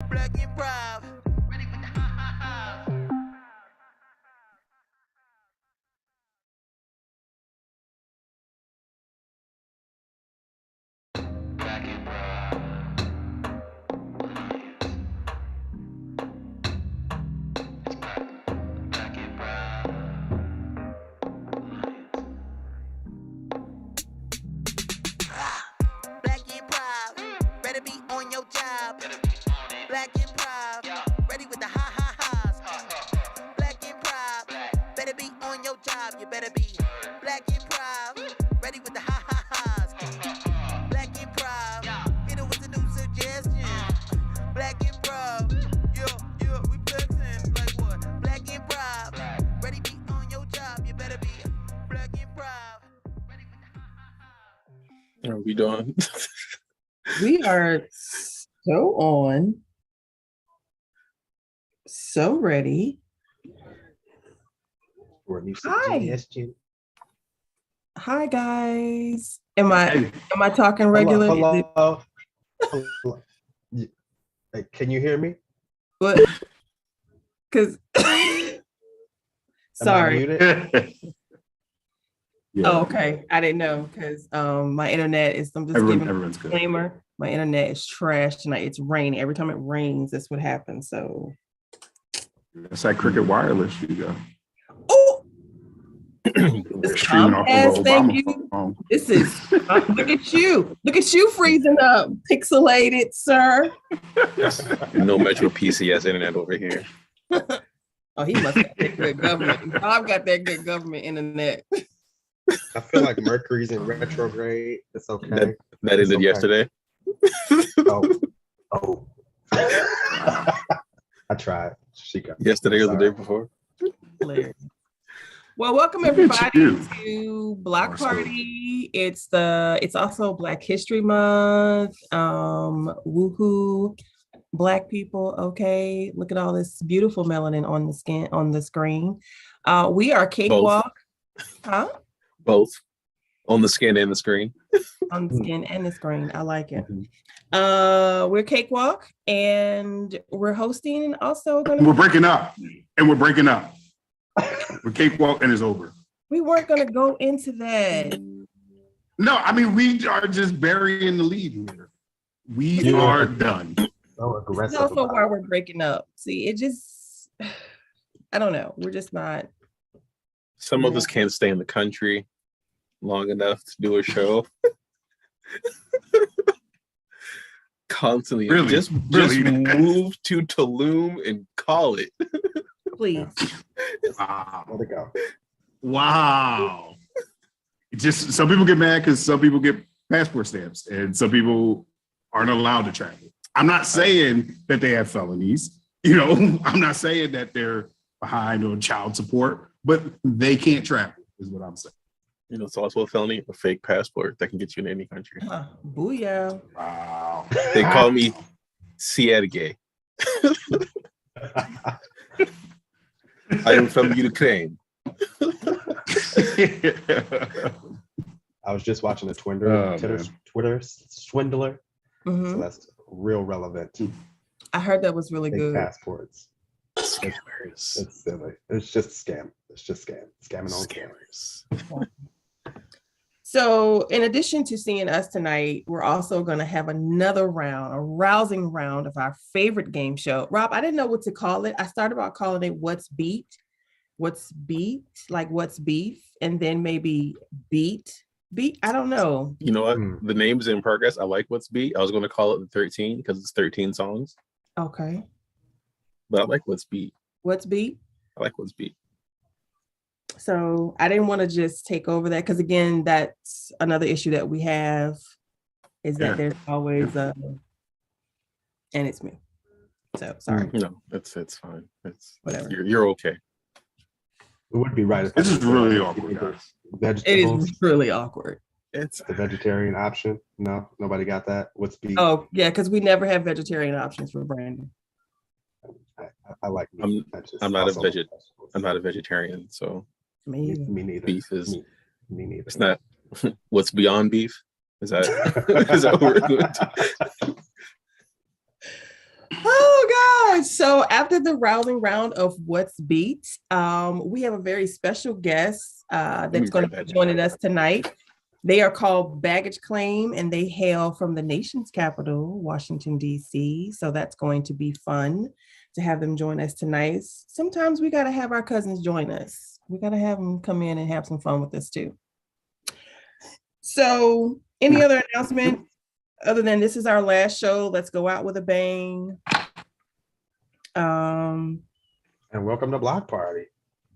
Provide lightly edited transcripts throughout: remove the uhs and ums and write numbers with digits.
Black Improv. Ready with the ha ha ha. Black Improv. Black Improv. Black Improv. Better be on your job. Black Improv. Ready with the ha ha ha's. Black Improv. Better be on your job. You better be. Black Improv. Ready with the ha ha ha's. Black Improv. Hit it with a new suggestion. Black Improv. Yeah, we flexing. Like what? Black Improv. Ready be on your job. You better be. Black Improv. Ready with the ha ha ha. Are we done? We are so on, so ready. For a new Hi. suggestion. Hi guys. Am I talking regular? Is it- Hello. Hello. Hey, can you hear me? What? Because Am I sorry. muted? Oh, okay. I didn't know because my internet is. I'm just giving a Everyone's good. disclaimer. My internet is trash tonight. It's raining. Every time it rains, that's what happens. So. It's like Cricket Wireless. You go. Oh, They're streaming off Comcast, of thank Obama you. phone. this is. Look at you. Look at you freezing up, pixelated, sir. No Metro PCS internet over here. Oh, he must got that good government. Bob got that good government internet. I feel like Mercury's in retrograde. It's okay. That ended okay. yesterday. Oh. I tried. She got Yesterday or the day Sorry. before. Hilarious. Well, welcome Look at everybody you. to Block Awesome. Party. It's also Black History Month. Woohoo, Black people. Okay, look at all this beautiful melanin on the screen. We are Cakewalk. Huh? Both on the skin and the screen. On the skin and the screen. I like it. Mhm. We're Cakewalk and we're hosting and also And we're breaking up. We're cakewalk and it's over. we weren't gonna go into that. No, I mean, we are just burying the lead here. We Yeah. are done. So It's aggressive. also about why it. we're breaking up. See, it just I don't know. We're just not. Some of us can't stay in the country long enough to do a show. Constantly, Really? just Really? move to Tulum and call it. Please. Wow. Let it go. Wow. Just some people get mad because some people get passport stamps and some people aren't allowed to travel. I'm not saying that they have felonies. I'm not saying that they're behind on child support, but they can't travel, is what I'm saying. It's also a felony, a fake passport that can get you in any country. Booyah. Wow. They call me Sierge. I am from Ukraine. I was just watching a Oh, Twitter swindler. Mhm. So that's real relevant. I heard that was really Fake good. passports. Scammers. It's silly. It's just scam. It's just scam. Scamming on scam. Scammers. So, in addition to seeing us tonight, we're also going to have another round, a rousing round of our favorite game show. Rob, I didn't know what to call it. I started out calling it What's Beat? What's Beat? Like What's Beef? And then maybe Beat? I don't know. You know what? Hmm. The name's in progress. I like What's Beat. I was going to call it the 13 because it's 13 songs, Okay. but I like What's Beat. What's Beat? I like What's Beat. So I didn't want to just take over that because again, that's another issue that we have is that Yeah. there's always and it's me. So sorry, No, it's fine. It's Whatever. You're okay. It would be right. if This I is did really the awkward, guys. it Vegetables, is really awkward. It's the vegetarian option. No, nobody got that. What's beef? Oh yeah, because we never have vegetarian options for Brandon. I like meat. I just I'm not a also like veget- vegetables. I'm not a vegetarian, so Me either. Me neither. beef is Me neither. it's not what's beyond beef. Is that is that what we're doing? right, so after the rousing round of What's Beat, we have a very special guest that's going to be joining us tonight. They are called Baggage Claim, and they hail from the nation's capital, Washington, D.C. So that's going to be fun to have them join us tonight. Sometimes we got to have our cousins join us. We got to have them come in and have some fun with us too. So any other announcement other than this is our last show? Let's go out with a bang. And welcome to Block Party.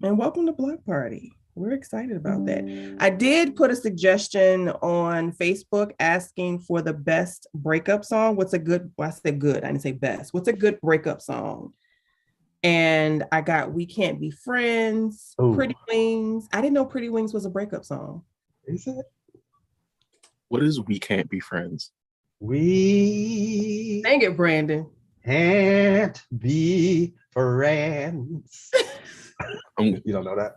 And welcome to Block Party. We're excited about that. I did put a suggestion on Facebook asking for the best breakup song. What's a good, well, I said good, I didn't say best. What's a good breakup song? And I got We Can't Be Friends, Ooh. Pretty Wings. I didn't know Pretty Wings was a breakup song. Is it? What is We Can't Be Friends? We Dang it, Brandon. can't be friends. You don't know that?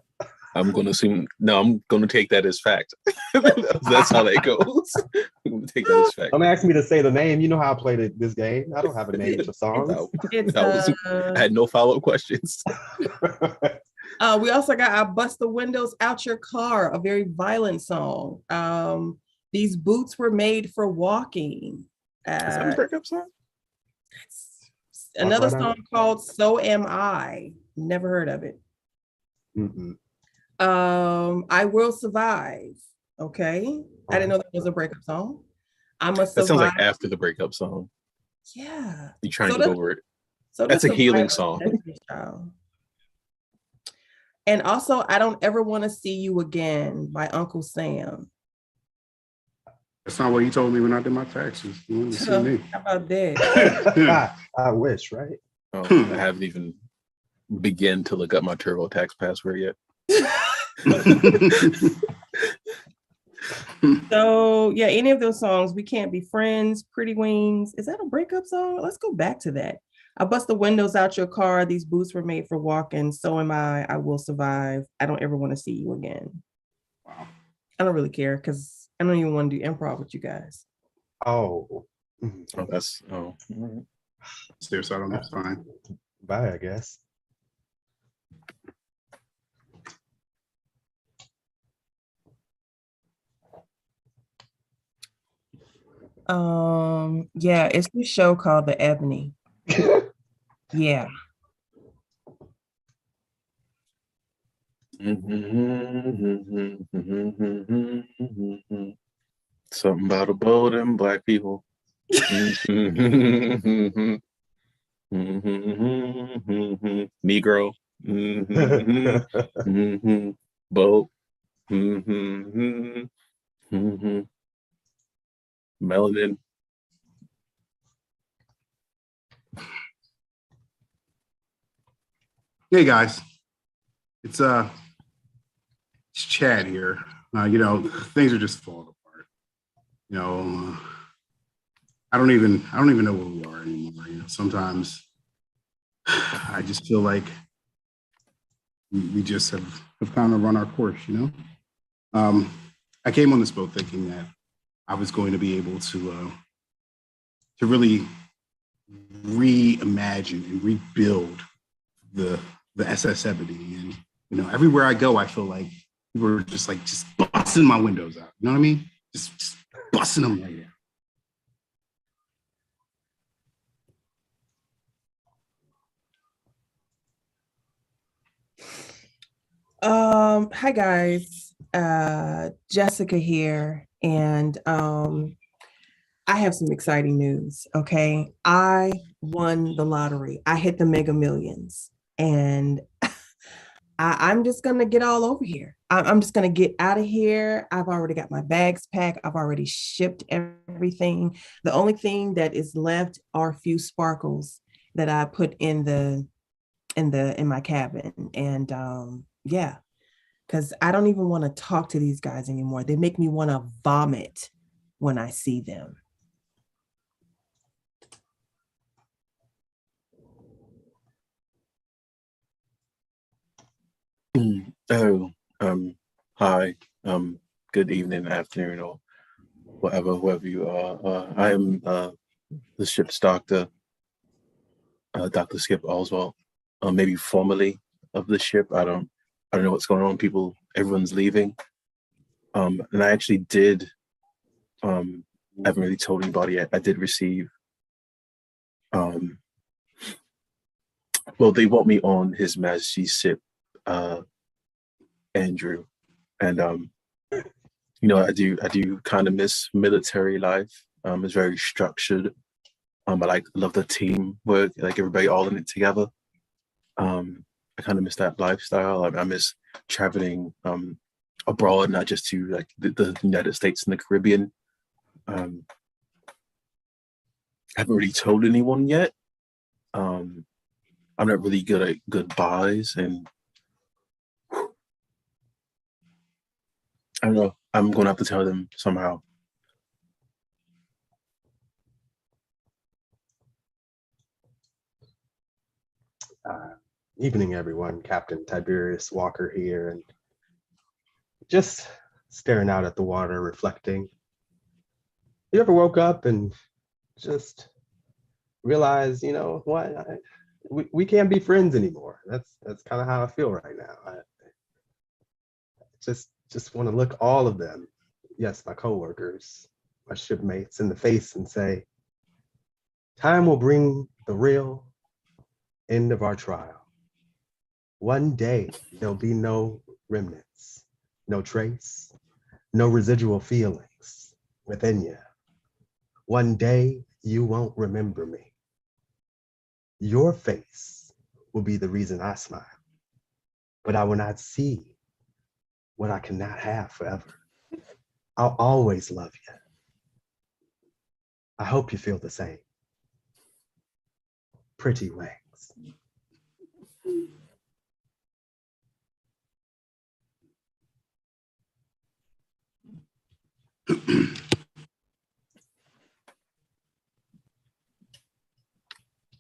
I'm going to assume, no, I'm going to take that as fact. That's how that goes. I'm going to take that as fact. Don't ask me to say the name. You know how I played this game. I don't have a name for songs. I had no follow-up questions. We also got I Bust the Windows Out Your Car, a very violent song. These Boots Were Made for Walking. Is that a breakup song? Another song called So Am I. Never heard of it. Mm-mm. I Will Survive. Okay. I didn't know that was a breakup song. I Must Survive. That sounds like after the breakup song. Yeah. You're trying to get over it. So that's a healing song. And also, I Don't Ever Want to See You Again by Uncle Sam. That's not what he told me when I did my taxes. You wanted to see me. How about that? I wish, right? Oh, I haven't even begun to look up my TurboTax password yet. So yeah, any of those songs, We Can't Be Friends, Pretty Wings. Is that a breakup song? Let's go back to that. I Bust the Windows Out Your Car. These Boots Were Made for Walking. So Am I Will Survive. I Don't Ever Want to See You Again. Wow. I don't really care because I don't even want to do improv with you guys. Oh. Oh, that's Stairs, I don't know. It's fine. Bye, I guess. Yeah, it's this show called The Ebony. Yeah. Something about a boat and black people. Negro. Boat. Melanin. Hey guys, it's Chad here. Things are just falling apart. I don't even know where we are anymore. Sometimes I just feel like we just have kind of run our course. I came on this boat thinking that I was going to be able to really reimagine and rebuild the SS Ebony, and everywhere I go, I feel like people are just busting my windows out. You know what I mean? Just busting them right out. Hi guys, Jessica here, and I have some exciting news. Okay, I won the lottery. I hit the Mega Millions, and I'm just gonna get all over here. I'm just gonna get out of here. I've already got my bags packed. I've already shipped everything. The only thing that is left are a few sparkles that I put in my cabin, and yeah, because I don't even want to talk to these guys anymore. They make me want to vomit when I see them. Oh, hi, good evening, afternoon, or whoever you are. I am the ship's doctor. Dr. Skip Oswald, maybe formally of the ship. I don't know what's going on. Everyone's leaving. And I actually did. I haven't really told anybody yet. I did receive. Well, they want me on His Majesty's ship, Andrew, and I do kind of miss military life. It's very structured. I love the teamwork, like everybody all in it together. I kind of miss that lifestyle. I miss traveling abroad, not just to like the United States and the Caribbean. I haven't really told anyone yet. I'm not really good at goodbyes, and I don't know. I'm gonna have to tell them somehow. Evening, everyone. Captain Tiberius Walker here, and just staring out at the water, reflecting. You ever woke up and just realize, you know what, we can't be friends anymore? That's kind of how I feel right now. I just want to look all of them, yes, my coworkers, my shipmates, in the face and say, time will bring the real end of our trial. One day there'll be no remnants, no trace, no residual feelings within you. One day you won't remember me. Your face will be the reason I smile, but I will not see what I cannot have forever. I'll always love you. I hope you feel the same. Pretty wings.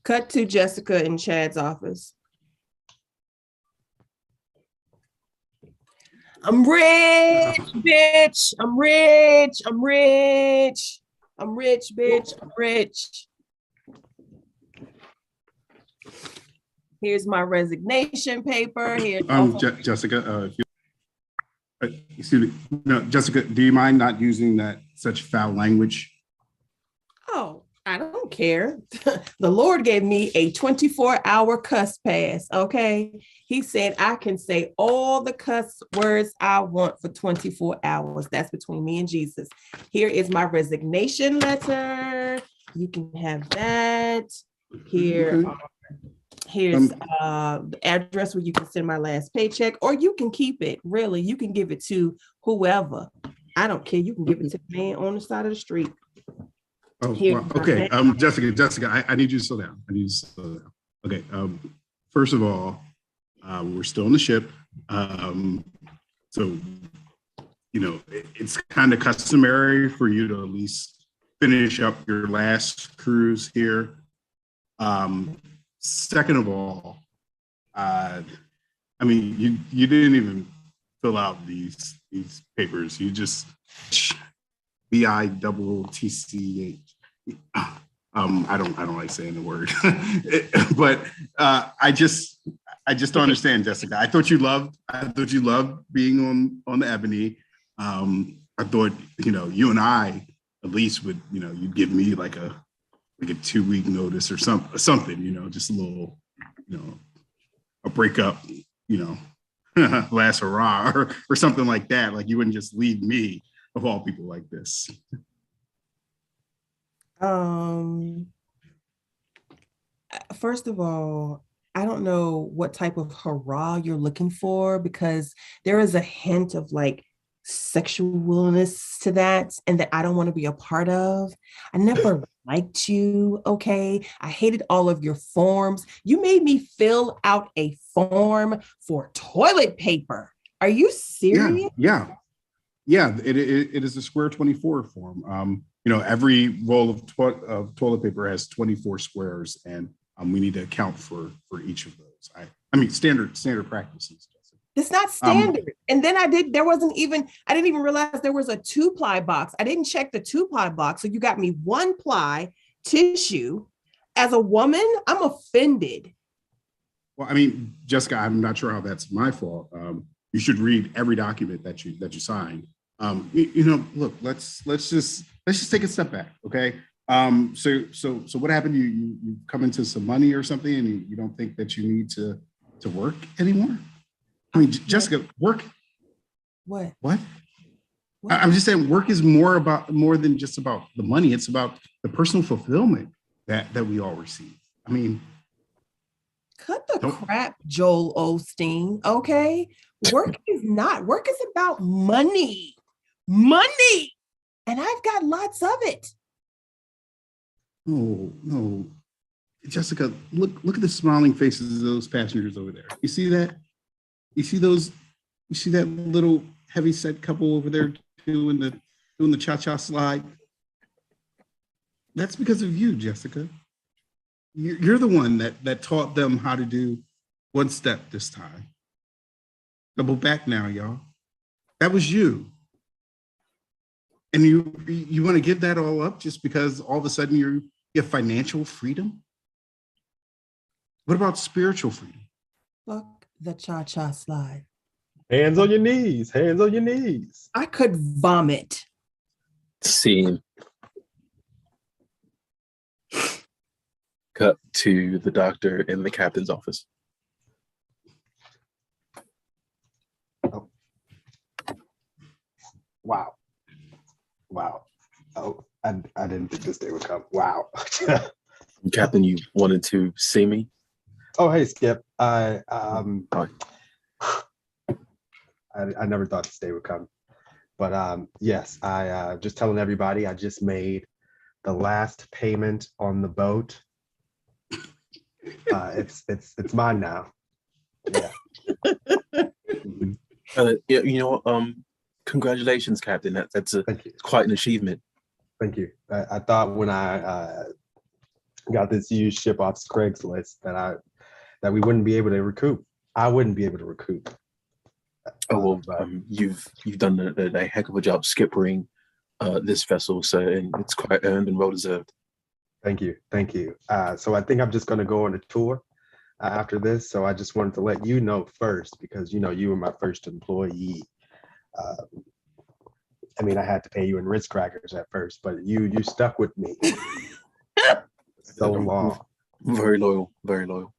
Cut to Jessica in Chad's office. I'm rich, bitch. I'm rich. I'm rich. I'm rich, bitch. I'm rich. Here's my resignation paper. Here's Jessica, excuse me. No, Jessica, do you mind not using that such foul language? Oh, I don't care. The Lord gave me a 24-hour cuss pass, okay? He said I can say all the cuss words I want for 24 hours. That's between me and Jesus. Here is my resignation letter. You can have that. Here, Okay. here's the address where you can send my last paycheck, or you can keep it. Really, you can give it to whoever. I don't care. You can give it to the man on the side of the street. Oh, well, okay. Jessica, I need you to slow down. Okay. First of all, we're still on the ship. So, it's kind of customary for you to at least finish up your last cruise here. Second of all, you didn't even fill out these papers. You just BITTCH. I don't like saying the word, but I just don't understand, Jessica. I thought you loved being on the Ebony. I thought you and I at least would you'd give me like a 2-week notice or something just a little a breakup last hurrah or something like that. Like you wouldn't just leave me of all people like this. First of all, I don't know what type of hurrah you're looking for, because there is a hint of like sexualness to that, and that I don't want to be a part of. I never liked you, okay? I hated all of your forms. You made me fill out a form for toilet paper. Are you serious? Yeah. It is a square 24 form. Every roll of toilet paper has 24 squares, and we need to account for each of those. I mean, standard practices. It's not standard. And then I didn't even realize there was a 2-ply box. I didn't check the 2-ply box. So you got me 1-ply tissue as a woman, I'm offended. Well, I mean, Jessica, I'm not sure how that's my fault. You should read every document that you sign. Look, let's just take a step back, okay? So what happened? You come into some money or something, and you don't think that you need to work anymore? I mean, Jessica, work. What? What? I'm just saying, work is more than just about the money. It's about the personal fulfillment that we all receive. I mean, cut the crap, Joel Osteen. Okay, work is about money, and I've got lots of it. No, Jessica, look at the smiling faces of those passengers over there. You see that? You see that little heavy-set couple over there doing the cha-cha slide? That's because of you, Jessica. You're the one that taught them how to do one step this time. Double back now, y'all. That was you. And you want to give that all up just because all of a sudden you have financial freedom? What about spiritual freedom? Fuck the cha-cha slide. Hands on your knees. Hands on your knees. I could vomit. Scene. Cut to the doctor in the captain's office. Oh. Wow. Oh, I didn't think this day would come. Wow. Captain, you wanted to see me? Oh, hey, Skip. I never thought this day would come. But yes, I just telling everybody I just made the last payment on the boat. It's mine now. Yeah. Congratulations, Captain. That's quite an achievement. Thank you. I thought when I got this used ship off Craigslist that we wouldn't be able to recoup. I wouldn't be able to recoup. You've done a heck of a job skippering this vessel, and it's quite earned and well deserved. Thank you. So I think I'm just going to go on a tour after this. So I just wanted to let you know first, because you were my first employee. I mean, I had to pay you in Ritz crackers at first, but you stuck with me so long. Very loyal, very loyal.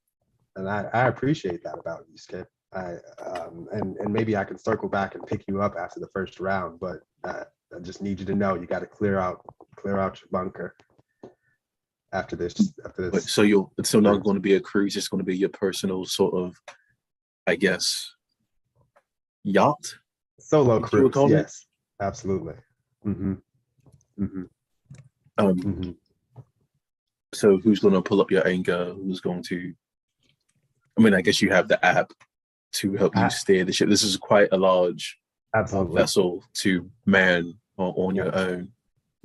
And I appreciate that about you, Skip. And maybe I can circle back and pick you up after the first round, but I just need you to know you got to clear out your bunker after this. Wait, so it's still not going to be a cruise. It's going to be your personal sort of, I guess, yacht. Solo cruise. Yes, absolutely. Mm-hmm. Mm-hmm. Mm-hmm. So who's going to pull up your anchor? Who's going to? I mean, I guess you have the app to help you steer the ship. This is quite a large vessel to man on your own.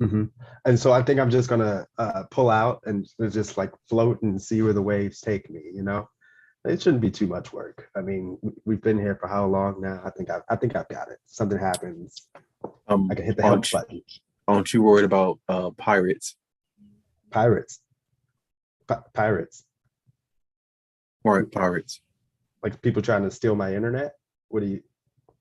Mm-hmm. And so I think I'm just gonna pull out and just like float and see where the waves take me. It shouldn't be too much work. I mean, we've been here for how long now? I think I've got it. Something happens, I can hit the help button. Aren't you worried about pirates? Pirates. Right, pirates. Like people trying to steal my internet? What do you?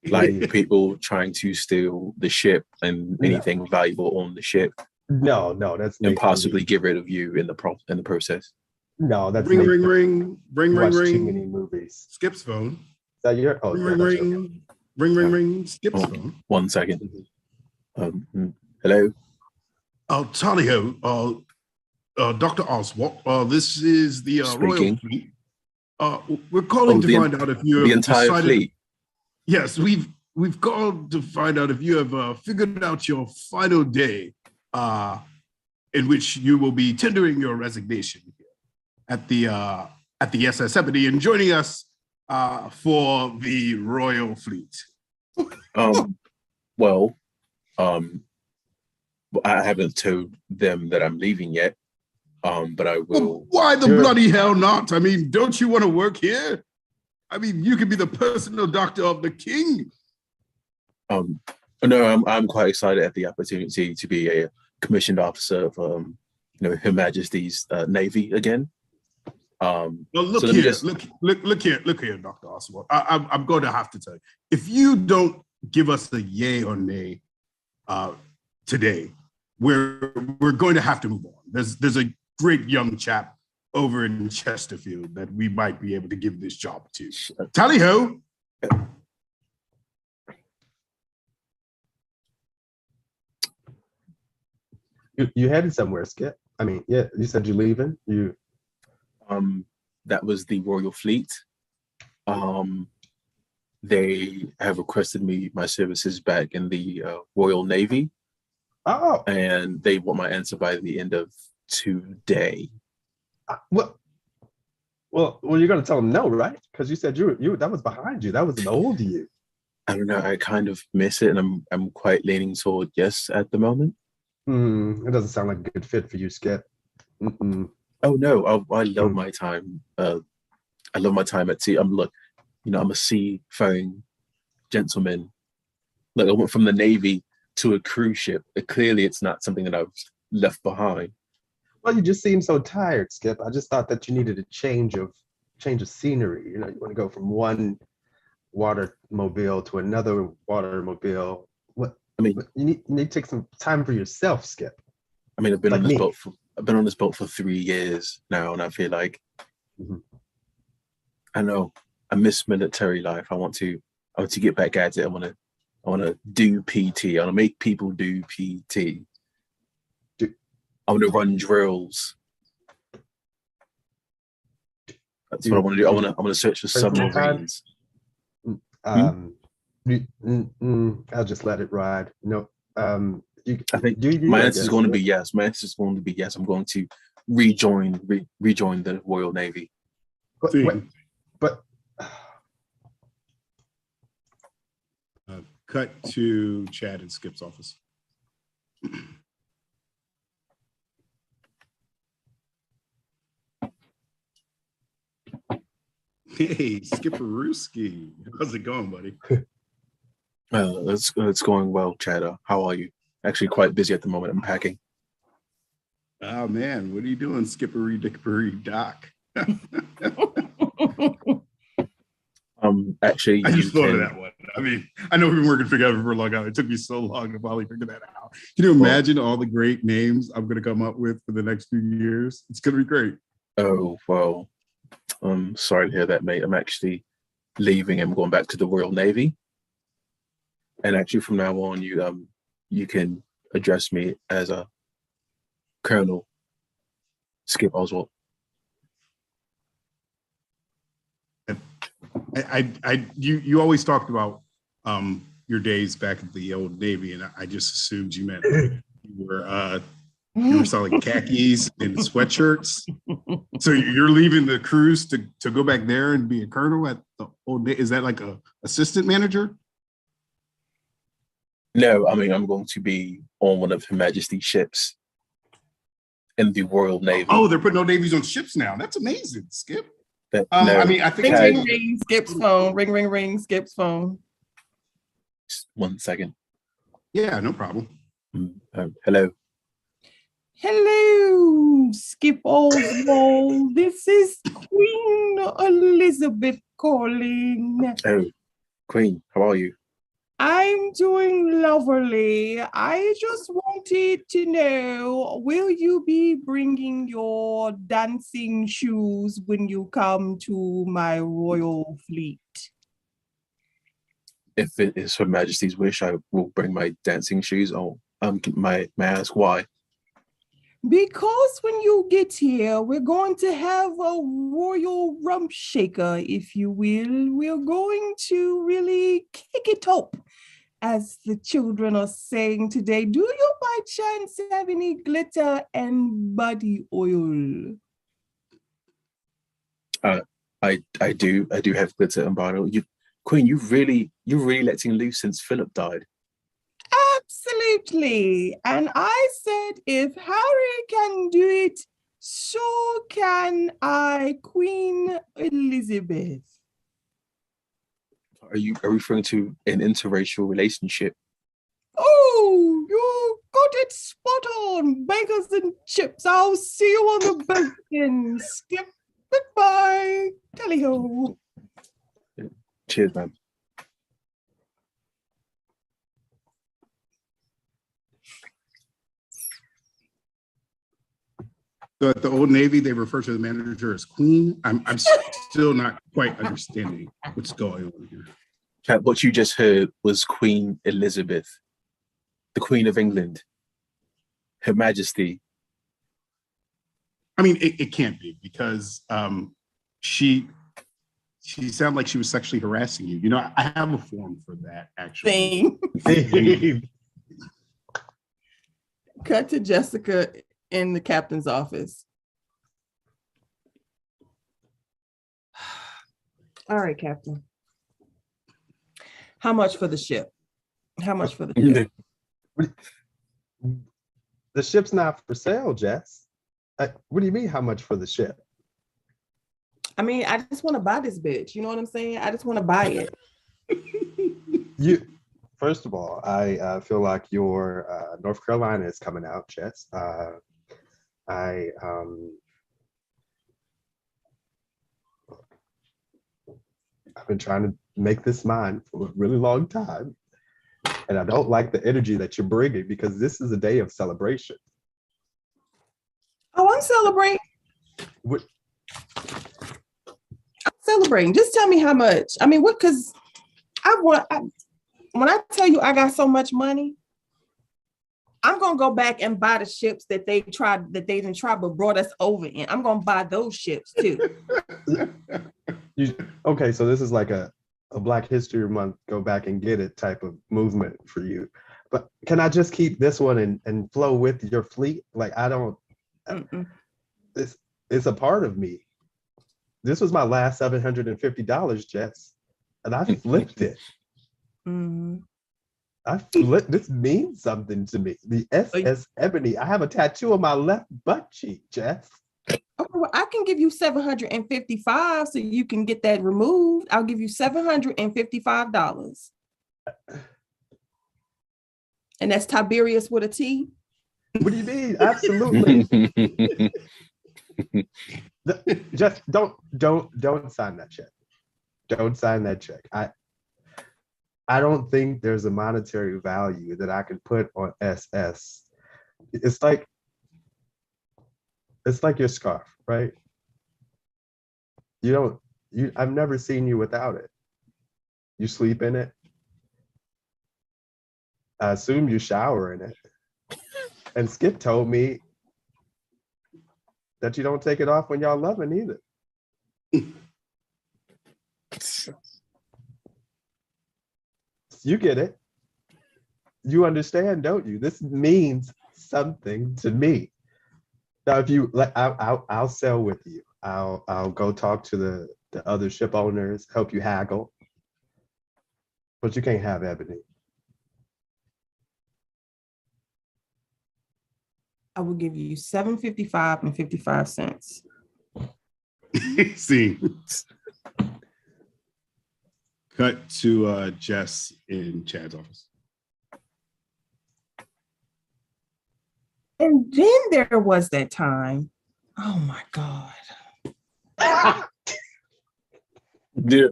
Like people trying to steal the ship and anything valuable on the ship. No, that's and possibly get rid of you in the process. No, that's ring. Too many movies. Skip's phone. Is that your? Oh, ring. Skip's phone. 1 second. Hello. Talio. Dr. Oswald. This is the Royal Fleet. We're calling to find out if you have the entire fleet. Yes, we've called to find out if you have figured out your final day, in which you will be tendering your resignation at the SS Ebony and joining us for the Royal Fleet. Well, I haven't told them that I'm leaving yet. But I will. Why the bloody hell not? I mean, don't you want to work here? I mean, you could be the personal doctor of the king. No, I'm quite excited at the opportunity to be a commissioned officer of Her Majesty's Navy again. Well, look so let me here, just- look here, Dr. Oswald. I'm going to have to tell you, if you don't give us a yay or nay today, we're going to have to move on. There's a great young chap over in Chesterfield that we might be able to give this job to. Tally ho! You headed somewhere, Skip. I mean, yeah, you said you're leaving. That was the Royal Fleet. They have requested my services back in the Royal Navy, Oh, and they want my answer by the end of today. well, you're gonna tell them no, right? Because you said you that was behind you. That was an old you. I don't know. I kind of miss it, and I'm quite leaning toward yes at the moment. It doesn't sound like a good fit for you, Skip. Mm-mm. Oh no, I love my time. I love my time at sea. I'm a seafaring gentleman. Like I went from the Navy to a cruise ship. Clearly, it's not something that I've left behind. Well, you just seem so tired, Skip. I just thought that you needed a change of scenery. You want to go from one watermobile to another watermobile. I mean, you need to take some time for yourself, Skip. I mean, I've been Like on this me. boat I've been on this boat for 3 years now, and I feel like I know I miss military life. I want to get back at it. I want to do PT. I want to make people do PT. I want to run drills. That's what I want to do. I want to search for submarines. I'll just let it ride. No, I think my answer is going to be yes. My answer is going to be yes. I'm going to rejoin the Royal Navy. But Cut to Chad and Skip's office. Hey, Skipperooski. How's it going, buddy? It's going well, Chad. How are you? Actually, quite busy at the moment. I'm packing. Oh man, what are you doing, Skippery Dickory Doc? Actually, I just thought of that one. I mean, I know we've been working together for a long time. It took me so long to finally figure that out. Can you imagine all the great names I'm going to come up with for the next few years? It's going to be great. Oh well, I'm sorry to hear that, mate. I'm actually leaving. I'm going back to the Royal Navy, and actually from now on, you can address me as a Colonel Skip Oswald. You always talked about your days back at the old Navy, and I just assumed you meant like you were selling khakis and sweatshirts. So you're leaving the cruise to go back there and be a colonel at the old Navy? Is that like a assistant manager? No, I mean I'm going to be on one of Her Majesty's ships in the Royal Navy. Oh, they're putting no navies on ships now. That's amazing, Skip. No, I mean, I think Ring, ring, ring, Skip's phone. Ring, ring, ring, Skip's phone. Just 1 second. Yeah, no problem. Hello. Hello, Skip Oswald. This is Queen Elizabeth calling. Oh, Queen, how are you? I'm doing lovely. I just wanted to know, will you be bringing your dancing shoes when you come to my royal fleet? If it is Her Majesty's wish, I will bring my dancing shoes. Oh, may I ask why? Because when you get here, we're going to have a royal rump shaker, if you will. We're going to really kick it up, as the children are saying today. Do you by chance have any glitter and body oil? I do have glitter and bridle. Queen, you're really letting loose since Philip died. Absolutely. And I said, if Harry can do it, so can I, Queen Elizabeth. Are you referring to an interracial relationship? Oh, you got it's spot on. Bangers and chips. I'll see you on the boat then. Skip. Goodbye. Tally-ho. Cheers, man. So at the Old Navy, they refer to the manager as Queen. I'm still not quite understanding what's going on here. Chat, what you just heard was Queen Elizabeth, the Queen of England, Her Majesty. I mean, it can't be because she sounded like she was sexually harassing you. You know, I have a form for that actually. Same. Cut to Jessica in the captain's office. All right, Captain. How much for the ship? How much for the ship? The ship's not for sale, Jess. What do you mean, how much for the ship? I mean, I just want to buy this bitch. You know what I'm saying? I just want to buy it. First of all, I feel like your North Carolina is coming out, Jess. I've been trying to make this mine for a really long time. And I don't like the energy that you're bringing because this is a day of celebration. Oh, I'm celebrating. What? I'm celebrating. Just tell me how much. I mean, what? Because when I tell you I got so much money, I'm gonna go back and buy the ships that they didn't try but brought us over in. I'm gonna buy those ships too. Okay, so this is like a Black History Month, go back and get it type of movement for you. But can I just keep this one and flow with your fleet? Like I don't. It's a part of me. This was my last $750, Jess, and I flipped it. This means something to me. The SS Ebony. I have a tattoo on my left butt cheek, Jess. Okay, well, I can give you $755 so you can get that removed. I'll give you $755. And that's Tiberius with a T. What do you mean? Absolutely. Just don't sign that check. Don't sign that check. I don't think there's a monetary value that I can put on SS. It's like your scarf, right? I've never seen you without it. You sleep in it. I assume you shower in it. And Skip told me that you don't take it off when y'all loving either. You get it. You understand, don't you? This means something to me. Now, if you like, I'll sell with you. I'll go talk to the other ship owners, help you haggle. But you can't have Ebony. I will give you $755 and 55 cents. See. Cut to Jess in Chad's office. And then there was that time. Oh my God. Yeah.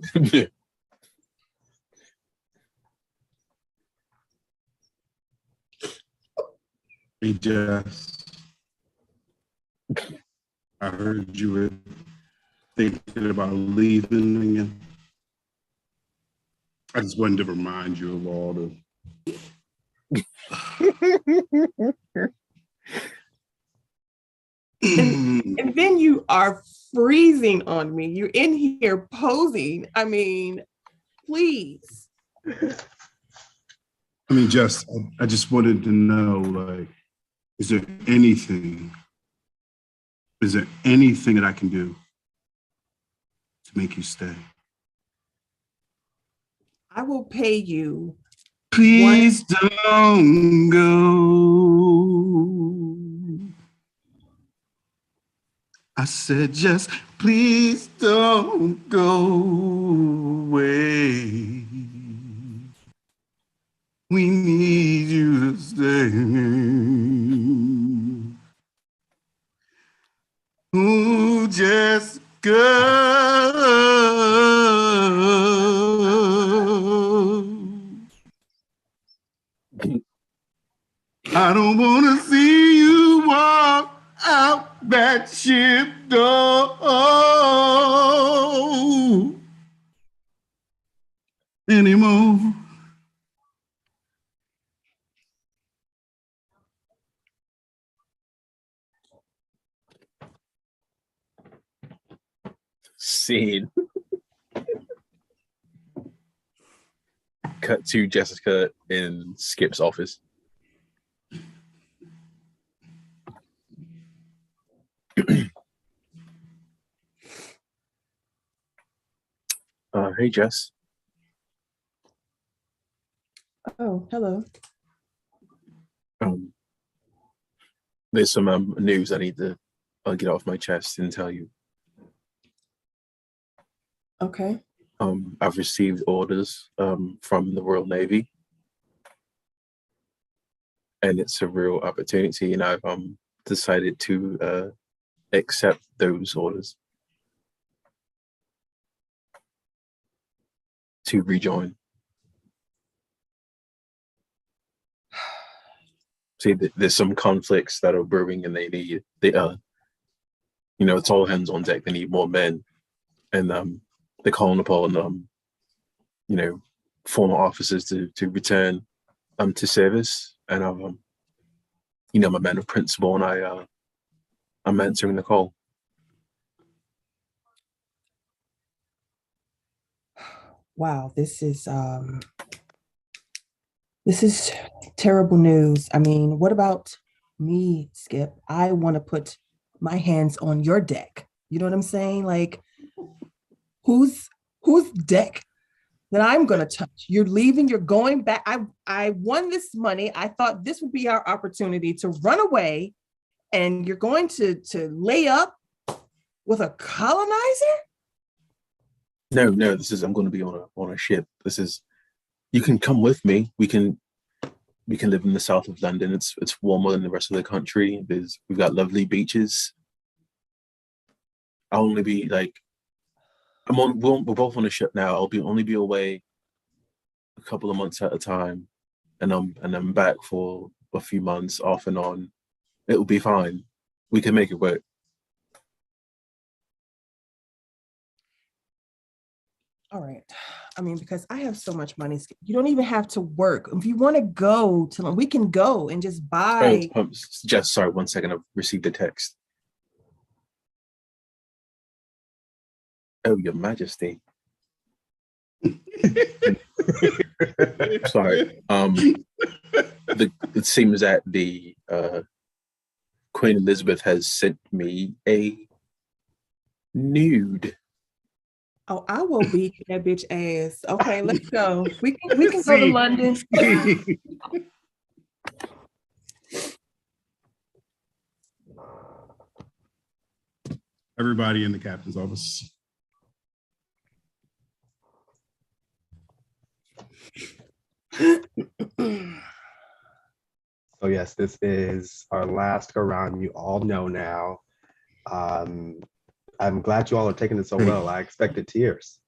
Hey, Jess. I heard you were thinking about leaving again. I just wanted to remind you of all the. And then you are freezing on me. You're in here posing. I mean, please. I mean, I just wanted to know, like, is there anything that I can do to make you stay? I will pay you. Please don't go. I said, just please don't go away. We need you to stay. Ooh, Jessica. I don't want to see you walk out that ship door anymore. Scene. Cut to Jessica in Skip's office. Hey, Jess. Oh, hello. There's some news I need to get off my chest and tell you. Okay. I've received orders from the Royal Navy, and it's a real opportunity, and I've decided to accept those orders to rejoin. See, there's some conflicts that are brewing, and it's all hands on deck. They need more men, and they're calling upon former officers to return to service. And I'm a man of principle, and I'm answering the call. Wow, this is terrible news. I mean, what about me, Skip? I want to put my hands on your deck. You know what I'm saying? Like, whose deck that I'm gonna touch? You're leaving, you're going back. I won this money. I thought this would be our opportunity to run away, and you're going to lay up with a colonizer? No, I'm going to be on a ship. You can come with me. We can live in the south of London. It's warmer than the rest of the country. We've got lovely beaches. I'll only be we're both on a ship now. I'll only be away a couple of months at a time, and I'm back for a few months off and on. It'll be fine. We can make it work. All right. I mean, because I have so much money, you don't even have to work. If you want to go to, we can go and just buy. Just sorry, 1 second. I've received a text. Oh, Your Majesty. Sorry. It seems that the Queen Elizabeth has sent me a nude. Oh, I will beat that bitch ass. Okay, let's go. We can go to London. Everybody in the captain's office. So yes, this is our last go round. You all know now. I'm glad you all are taking it so well. I expected tears.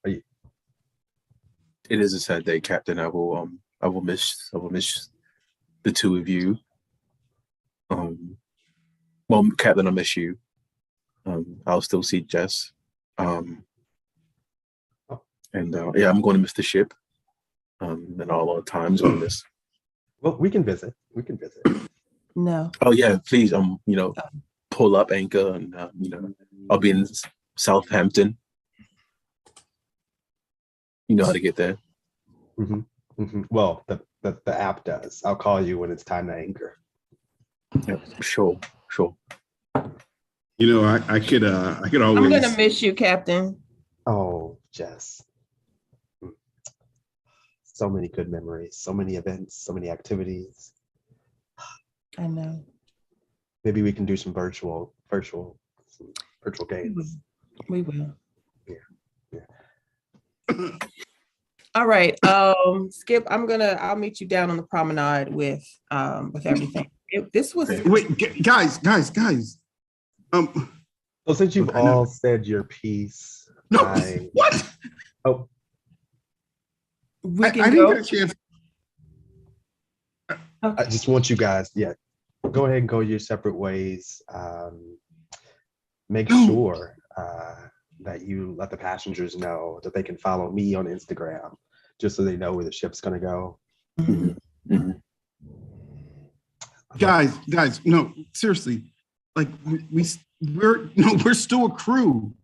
It is a sad day, Captain. I will miss the two of you. Well, Captain, I miss you. I'll still see Jess. And yeah, I'm going to miss the ship. And all our times on this. Well, we can visit. We can visit. No. Oh yeah, please. Pull up anchor, and I'll be in Southampton. You know how to get there. Mm-hmm. Mm-hmm. Well, the app does. I'll call you when it's time to anchor. Yeah, sure. You know, I could always. I'm gonna miss you, Captain. Oh, Jess. So many good memories, so many events, so many activities. I know. Maybe we can do some virtual games. We will. Yeah. All right. Skip, I'll meet you down on the promenade with everything. This was Wait, guys. So since you've Okay, no. all said your piece, No, I what? oh we I can didn't go. get a chance. I just want you guys, go ahead and go your separate ways. Make No. sure that you let the passengers know that they can follow me on Instagram, just so they know where the ship's gonna go. Mhm, mhm. Guys, no, seriously. Like we're still a crew.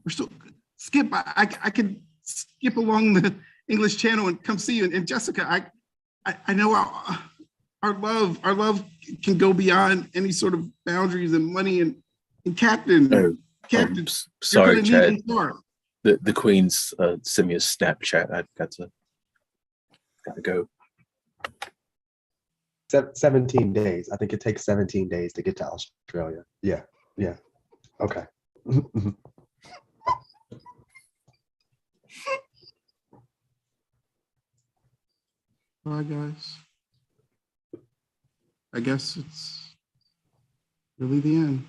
We're still Skip. I could skip along the English Channel and come see you. And Jessica, I know our love can go beyond any sort of boundaries and money and Captain. Oh, Captain, sorry, you're gonna Chad. need more. The Queen's sent me a Snapchat. I've gotta go. 17 days. I think it takes 17 days to get to Australia. Yeah. Okay. Bye, guys. I guess it's really the end.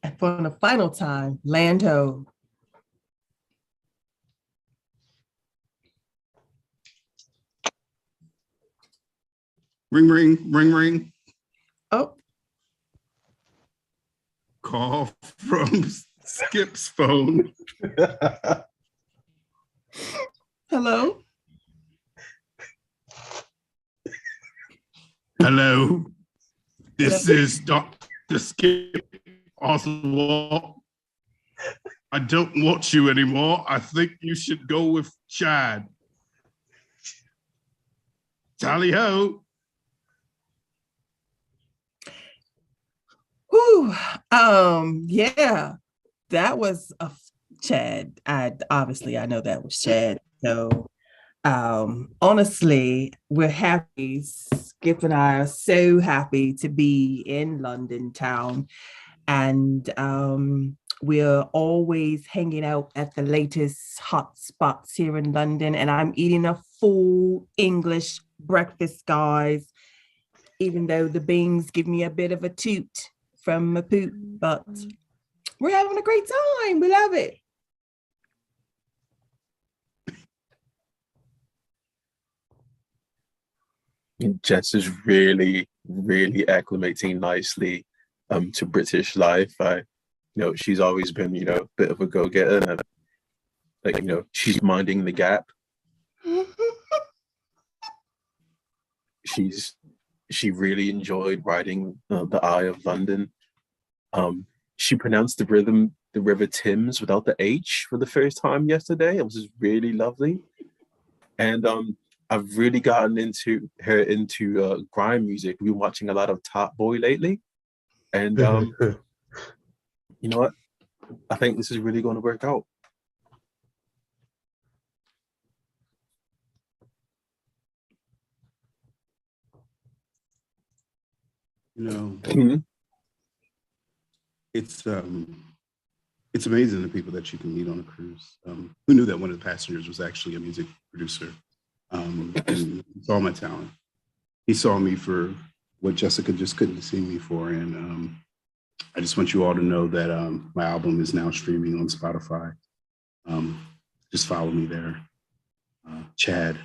And for the final time, Lando. Ring, ring, ring, ring. Oh, Call from Skip's phone. hello. Hello. This is Dr. Skip Oswald. I don't want you anymore. I think you should go with Chad. Tally ho. Whew. Yeah, that was a Chad. I know that was Chad. So honestly, we're happy. Skip and I are so happy to be in London town. And we're always hanging out at the latest hot spots here in London. And I'm eating a full English breakfast, guys, even though the beans give me a bit of a toot from my poop, but we're having a great time. We love it. Jess is really acclimating nicely to British life. She's always been, a bit of a go-getter, and she's minding the gap. She really enjoyed writing the Eye of London. She pronounced the River Thames without the H for the first time yesterday. It was just really lovely. And I've really gotten into grime music. We've been watching a lot of Top Boy lately. And you know what? I think this is really going to work out. Mhm. It's amazing the people that you can meet on a cruise. Who knew that one of the passengers was actually a music producer? And he saw my talent. He saw me for what Jessica just couldn't see me for. And I just want you all to know that my album is now streaming on Spotify. Just follow me there. Chad.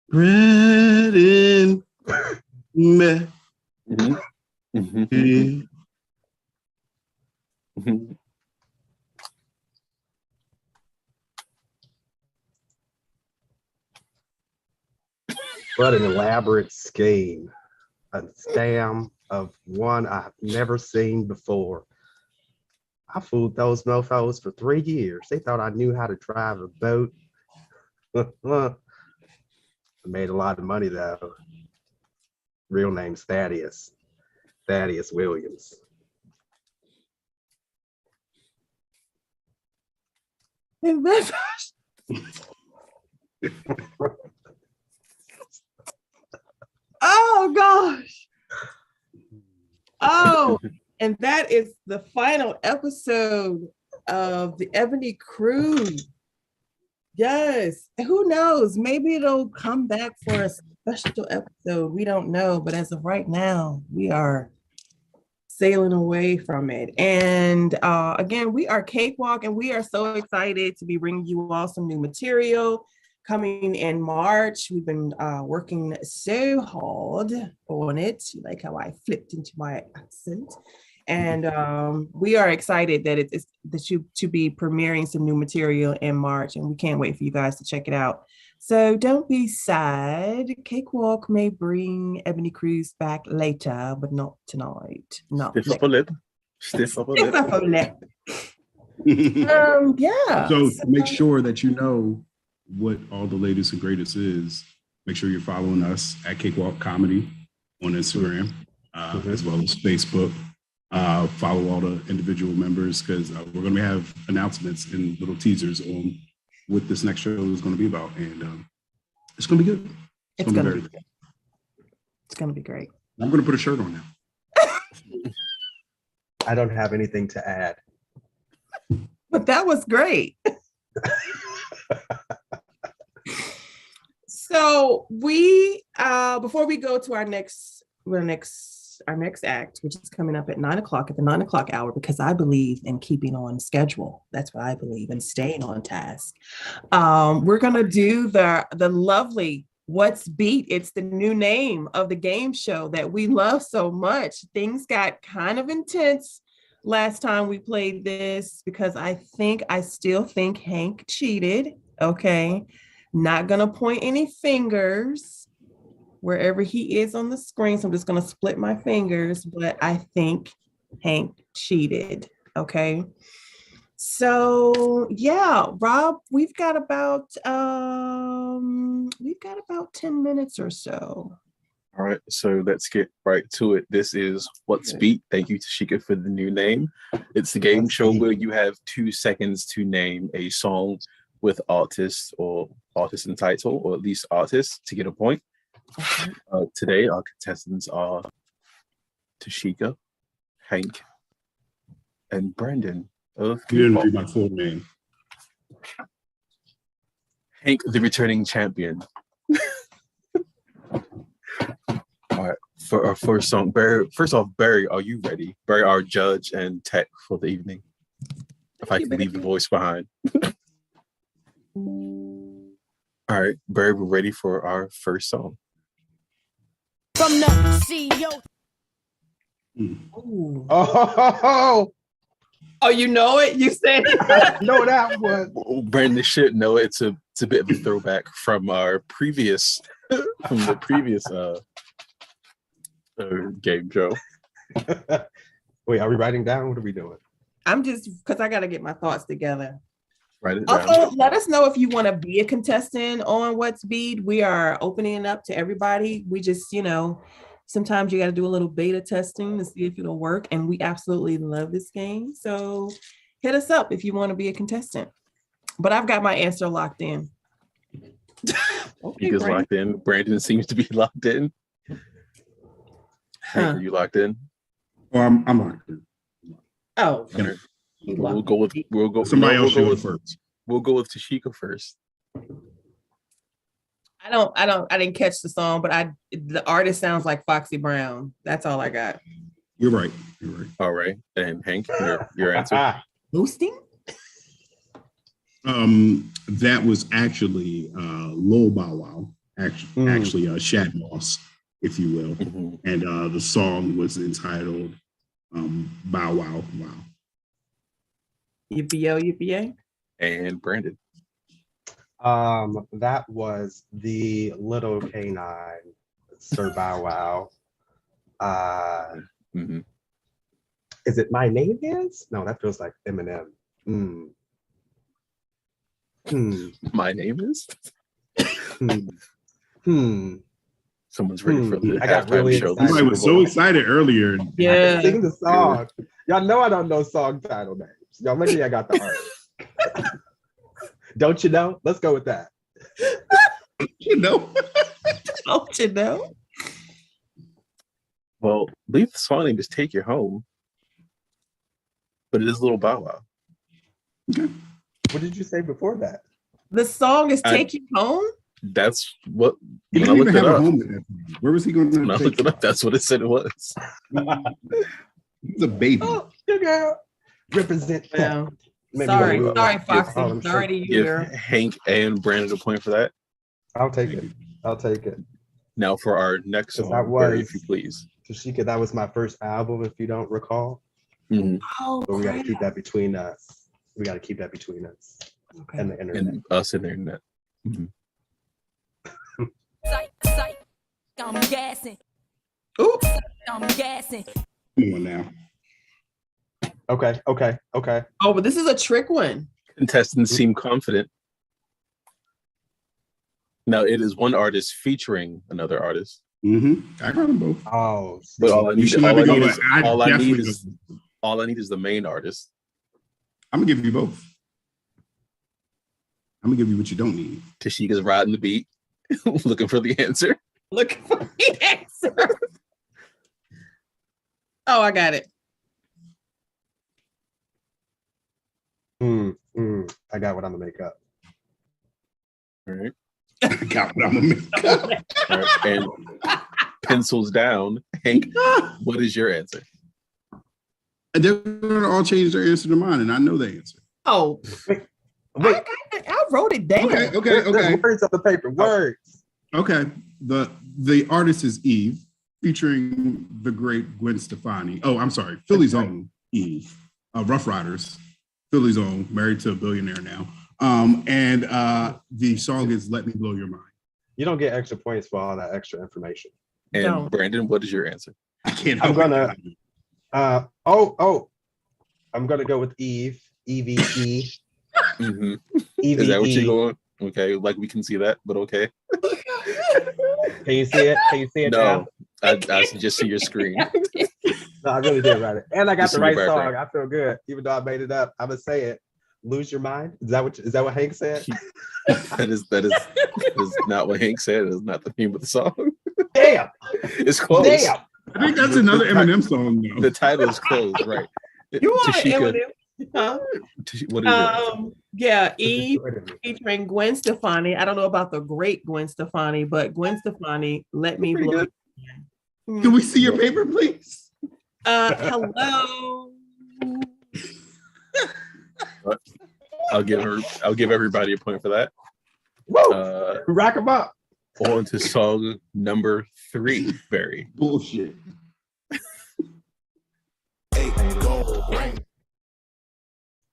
Bread in me. Mm-hmm. Mm-hmm. Mm-hmm. What an elaborate scheme. A scam of one I've never seen before. I fooled those mofos for 3 years. They thought I knew how to drive a boat. I made a lot of money though. Real name's Thaddeus Williams. Oh gosh. Oh, and that is the final episode of the Ebony Cruise. Yes. And who knows? Maybe it'll come back for a special episode. We don't know, but as of right now, we are sailing away from it. And again, we are Cakewalk, and we are so excited to be bringing you all some new material coming in March. We've been working so hard on it. You like how I flipped into my accent? And we are excited that it's to be premiering some new material in March, and we can't wait for you guys to check it out. So don't be sad. Cakewalk may bring Ebony Cruz back later, but not tonight. Not Stiff upper lip. Stiff upper Stiff lip. upper lip. Yeah. So make sure that you know what all the latest and greatest is. Make sure you're following us at Cakewalk Comedy on Instagram, as well as Facebook. Follow all the individual members, because we're going to have announcements and little teasers on what this next show is going to be about, and it's going to be good. It's going to be good. It's going to be great. I'm going to put a shirt on now. I don't have anything to add. But that was great. So we before we go to our next act, which is coming up at 9:00 at the 9:00 hour, because I believe in keeping on schedule. That's what I believe in, staying on task. We're gonna do the lovely What's Beat. It's the new name of the game show that we love so much. Things got kind of intense last time we played this because I still think Hank cheated. Okay, not gonna point any fingers wherever he is on the screen. So I'm just going to split my fingers, but I think Hank cheated. Okay. So yeah, Rob, we've got about 10 minutes or so. All right, so let's get right to it. This is What's Beat. Thank you, Tashika, for the new name. It's the game show where you have 2 seconds to name a song with artist and title, or at least artist, to get a point. Today, our contestants are Tashika, Hank, and Brandon. You didn't read my full name. Hank, the returning champion. All right, for our first song, Barry. First off, Barry, are you ready? Barry, our judge and tech for the evening. If I can leave the voice behind. All right, Barry, we're ready for our first song. From the CEO. Ooh. Oh, You know it? You said it? I know that one. Brandon should know it's a bit of a throwback from our previous game show. Wait, are we writing down? What are we doing? I'm just, because I got to get my thoughts together. Write it down. Also, let us know if you want to be a contestant on What's Beat. We are opening it up to everybody. We just, sometimes you got to do a little beta testing to see if it'll work. And we absolutely love this game. So hit us up if you want to be a contestant. But I've got my answer locked in. Okay, Tashika's locked in. Brandon seems to be locked in. Hank, are you locked in? Or I'm locked in. Oh, We'll go with Somebody else should go first. We'll go with Tashika first. I didn't catch the song, but the artist sounds like Foxy Brown. That's all I got. You're right. All right. And Hank, your answer. Boosting? That was actually Lil Bow Wow. Actually Shad Moss, if you will. Mm-hmm. And the song was entitled Bow Wow Wow. Yippee-yo, yippee-yay. And Brandon. That was the Little Canine, Sir Bow Wow. Is it My Name Is? No, that feels like Eminem. My name is. Someone's ready for the I got really show. excited. I was so excited earlier. Yeah. Sing the song. Y'all know I don't know song title names. Y'all maybe I got the art. Don't you know? Let's go with that. Don't you know? Well, leave the song name is Take You Home. But it is Little Bow Wow. Okay. What did you say before that? The song is Take You Home? That's what He when I didn't looked even it have a up. home at that point. Where was he going When I to looked take it up, that's what it said it was. He's a baby. Oh, sugar. Represent. Well, Maybe sorry, we'll sorry, call Foxy. him Sorry to you, Give girl. Hank and Brandon a point for that. I'll take it. I'll take it. Now for our next Because song, that Barry, was if you please. Tashika. That was my first album, if you don't recall. Mhm. Oh, But we got to crap. keep that between us. We got to keep that between us Okay. and the internet. And us and the internet. Mhm. Psych, I'm gassing. Ooh, I'm gassing. Come on now. Okay. oh, but this is a trick one. Contestants seem confident. Now it is one artist featuring another artist. Mm-hmm. I got them both. Oh, But all I You need, should let me go, but I all I need definitely is all I need is the main artist. I'm gonna give you both. I'm gonna give you what you don't need. Tashika's riding the beat, looking for the answer. Looking for the answer. Oh, I got it. I got what I'm gonna make up. All right. I got what I'm gonna make up. All right. And pencils down. Hank, what is your answer? And they're gonna all change their answer to mine, and I know the answer. Oh, Wait, I wrote it down. Okay. there's words on the paper. Words. Okay. The artist is Eve, featuring the great Gwen Stefani. Oh, I'm sorry, Philly's own Eve, Rough Riders, Philly's own, married to a billionaire now. And the song is "Let Me Blow Your Mind." You don't get extra points for all that extra information. And Don't. Brandon, what is your answer? I can't. I'm help gonna- it. I'm gonna go with Eve. EVE. Mhm. EVE. Is that what you're going? Okay, like we can see that, but okay. Can you see it? Can you see it now? No, I just see your screen. No, I really did write it. And I got Just the in right your song. background. I feel good. Even though I made it up, I'm gonna say it. Lose your mind. Is that what Hank said? That is not what Hank said. It is not the name of the song. Damn. It's close. Damn. I think that's another Eminem song, though. The title is close, right? You want Tashika, Eminem? Huh? what is your answer? Yeah, Eve featuring Gwen Stefani. I don't know about the great Gwen Stefani, but Gwen Stefani, let me Pretty blow. good. Can we see your paper, please? Hello. I'll give everybody a point for that. Woo! Rock 'em up. On to song number 3, Barry. Bullshit.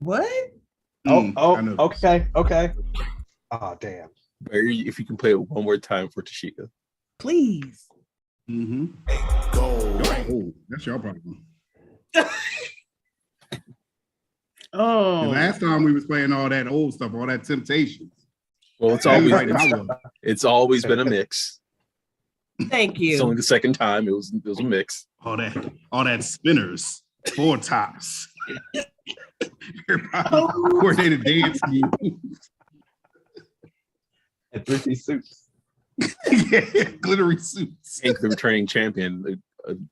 What? I know. Okay. Oh, damn. Barry, if you can play it one more time for Tashika. Please. Mm-hmm. Oh, that's your problem. Oh. The last time we was playing all that old stuff, all that Temptations. Well, it's always been a mix. Thank It's only you. the second time it was a mix. all that spinners, 4 tops. Everybody coordinated dance moves. And 3-piece suits. Yeah, glittery suits. Hank, the returning champion,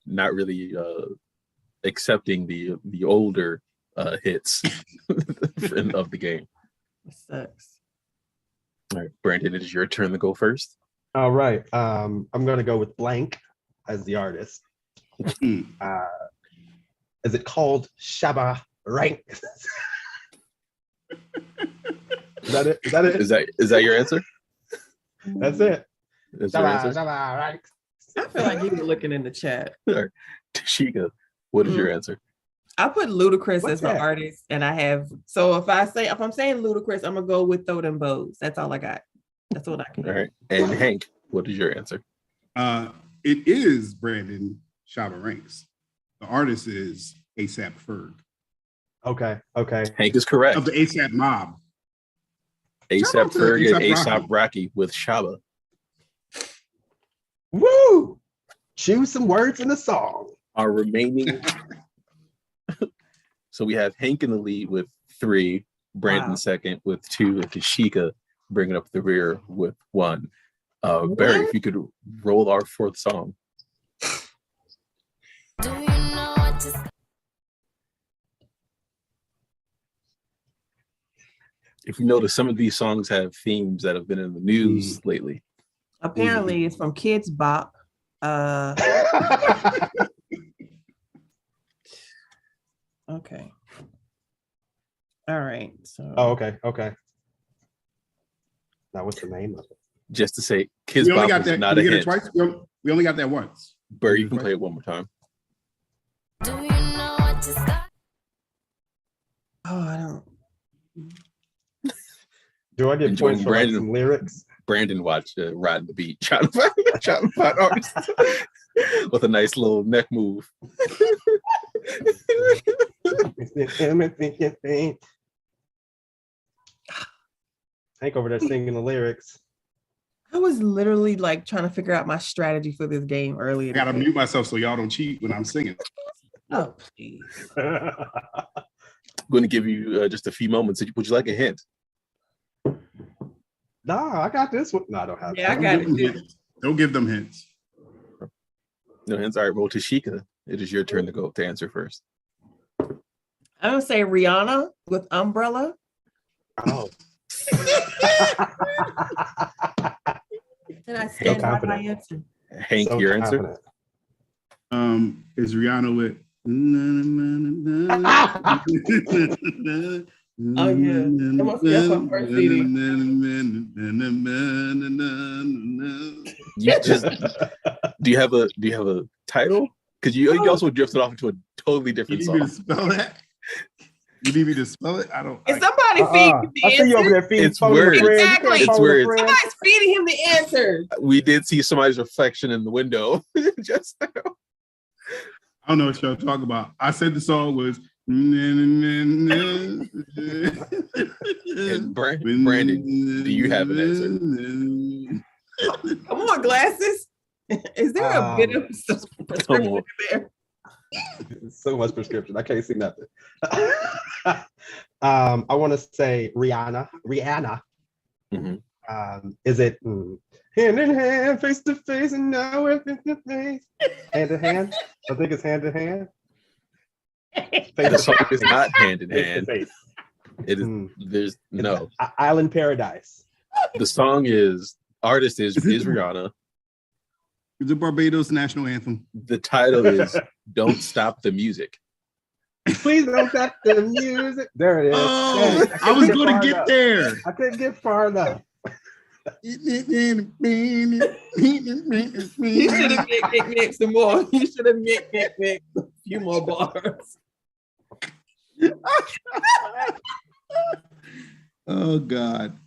not really accepting the older hits of the game. It sucks. All right, Brandon, it is your turn to go first. All right. I'm gonna go with Blank as the artist. Is it called Shabba Rank? Is that it? Is that it? Is that your answer? That's it. Is your Shabba, answer? Shabba Rank. I feel like you were looking in the chat. All right. Tashika, what is your answer? I put Ludacris What's as the that? artist, and I have. So if I'm saying Ludacris, I'm gonna go with Throw Them Bows. That's all I got. That's what I can. All right. And Hank, what is your answer? It is Brandon Shabba Ranks. The artist is ASAP Ferg Okay. Hank is correct. of the ASAP mob. Shout ASAP out to Ferg and A$AP ASAP Rocky with Shaba. Woo! Choose some words in the song. Our remaining. So we have Hank in the lead with 3, Brandon Wow. second with 2, and Tashika bringing up the rear with 1. Barry, if you could roll our 4th song. Do you know what to If you notice, some of these songs have themes that have been in the news lately. Apparently, it's from Kids Bop. Okay. All right. So. Oh, okay. Now, what's the name of it? Just to say, Kids We only Bop got is that. not Did a we get it hint. twice? We only got that once. Bert, you can play it one more time. Do you know what to start? Oh, I don't. Do I get Enjoying points for like Brandon. some lyrics? Brandon watched Riding the Beat, trying to find artists with a nice little neck move. Hank over there singing the lyrics. I was literally like trying to figure out my strategy for this game earlier. I gotta mute myself so y'all don't cheat when I'm singing. Oh, please. I'm going to give you just a few moments. Would you like a hint? Nah, I got this one. No, I don't have. Yeah, I got it. Don't give them hints. No hints. All right. Well, Tashika, it is your turn to answer first. I'm gonna say Rihanna with Umbrella. Oh. And I stand by my confident. answer. Hank, So your answer. confident. Is Rihanna with? Oh, yeah. That must be off her first CD. You just do you have a title? Because you also drifted off into a totally You different need me to song. spell that? You need me to spell it? I don't. Is somebody feeding I the see you over answer? there feeding. It's phoning a words. friend. You Exactly. can't It's phone a words. friend. Somebody's feeding him the answers. We did see somebody's reflection in the window just now. I don't know what y'all talking about. I said the song was. And Brandon, do you have an answer? Come on, glasses. Is there a bit of prescription on. in there? So much prescription. I can't see nothing. I want to say Rihanna. Mhm. Is it hand in hand, face to face, and now we're face to face? Hand in hand. I think it's hand in hand. The song is not hand in Face to hand. face. It is. Mm. There's no. Island Paradise. The song is artist is Rihanna. The Barbados national anthem. The title is "Don't Stop the Music." Please don't stop the music. There it is. Oh, Dang, I was going far to get enough. there. I couldn't get far enough. You should have nicked some more. You should have nicked a few more bars. Oh God.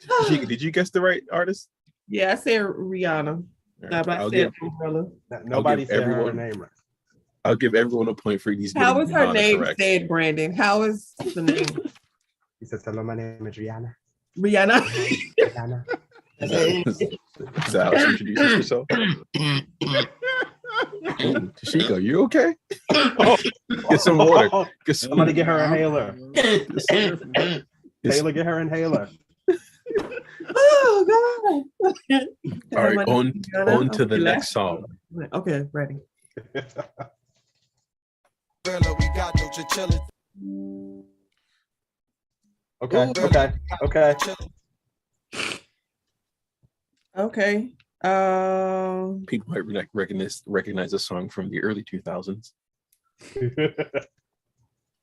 Tashika, did you guess the right artist? Yeah, I said Rihanna. No, but I I'll said give Umbrella. Nobody give said her everyone- name right. I'll give everyone a point for these. How is her name correct. said, Brandon? How is the name? He says, "Hello, my name is Rihanna." Rihanna. Rihanna. Is that how she introduces herself? Tashika, you okay? Get some water. Get some. Somebody get her a inhaler. It's- Taylor, get her an inhaler. Oh God. All right, on to the next song. Okay, ready. Okay. Okay. People might recognize a song from the early 2000s.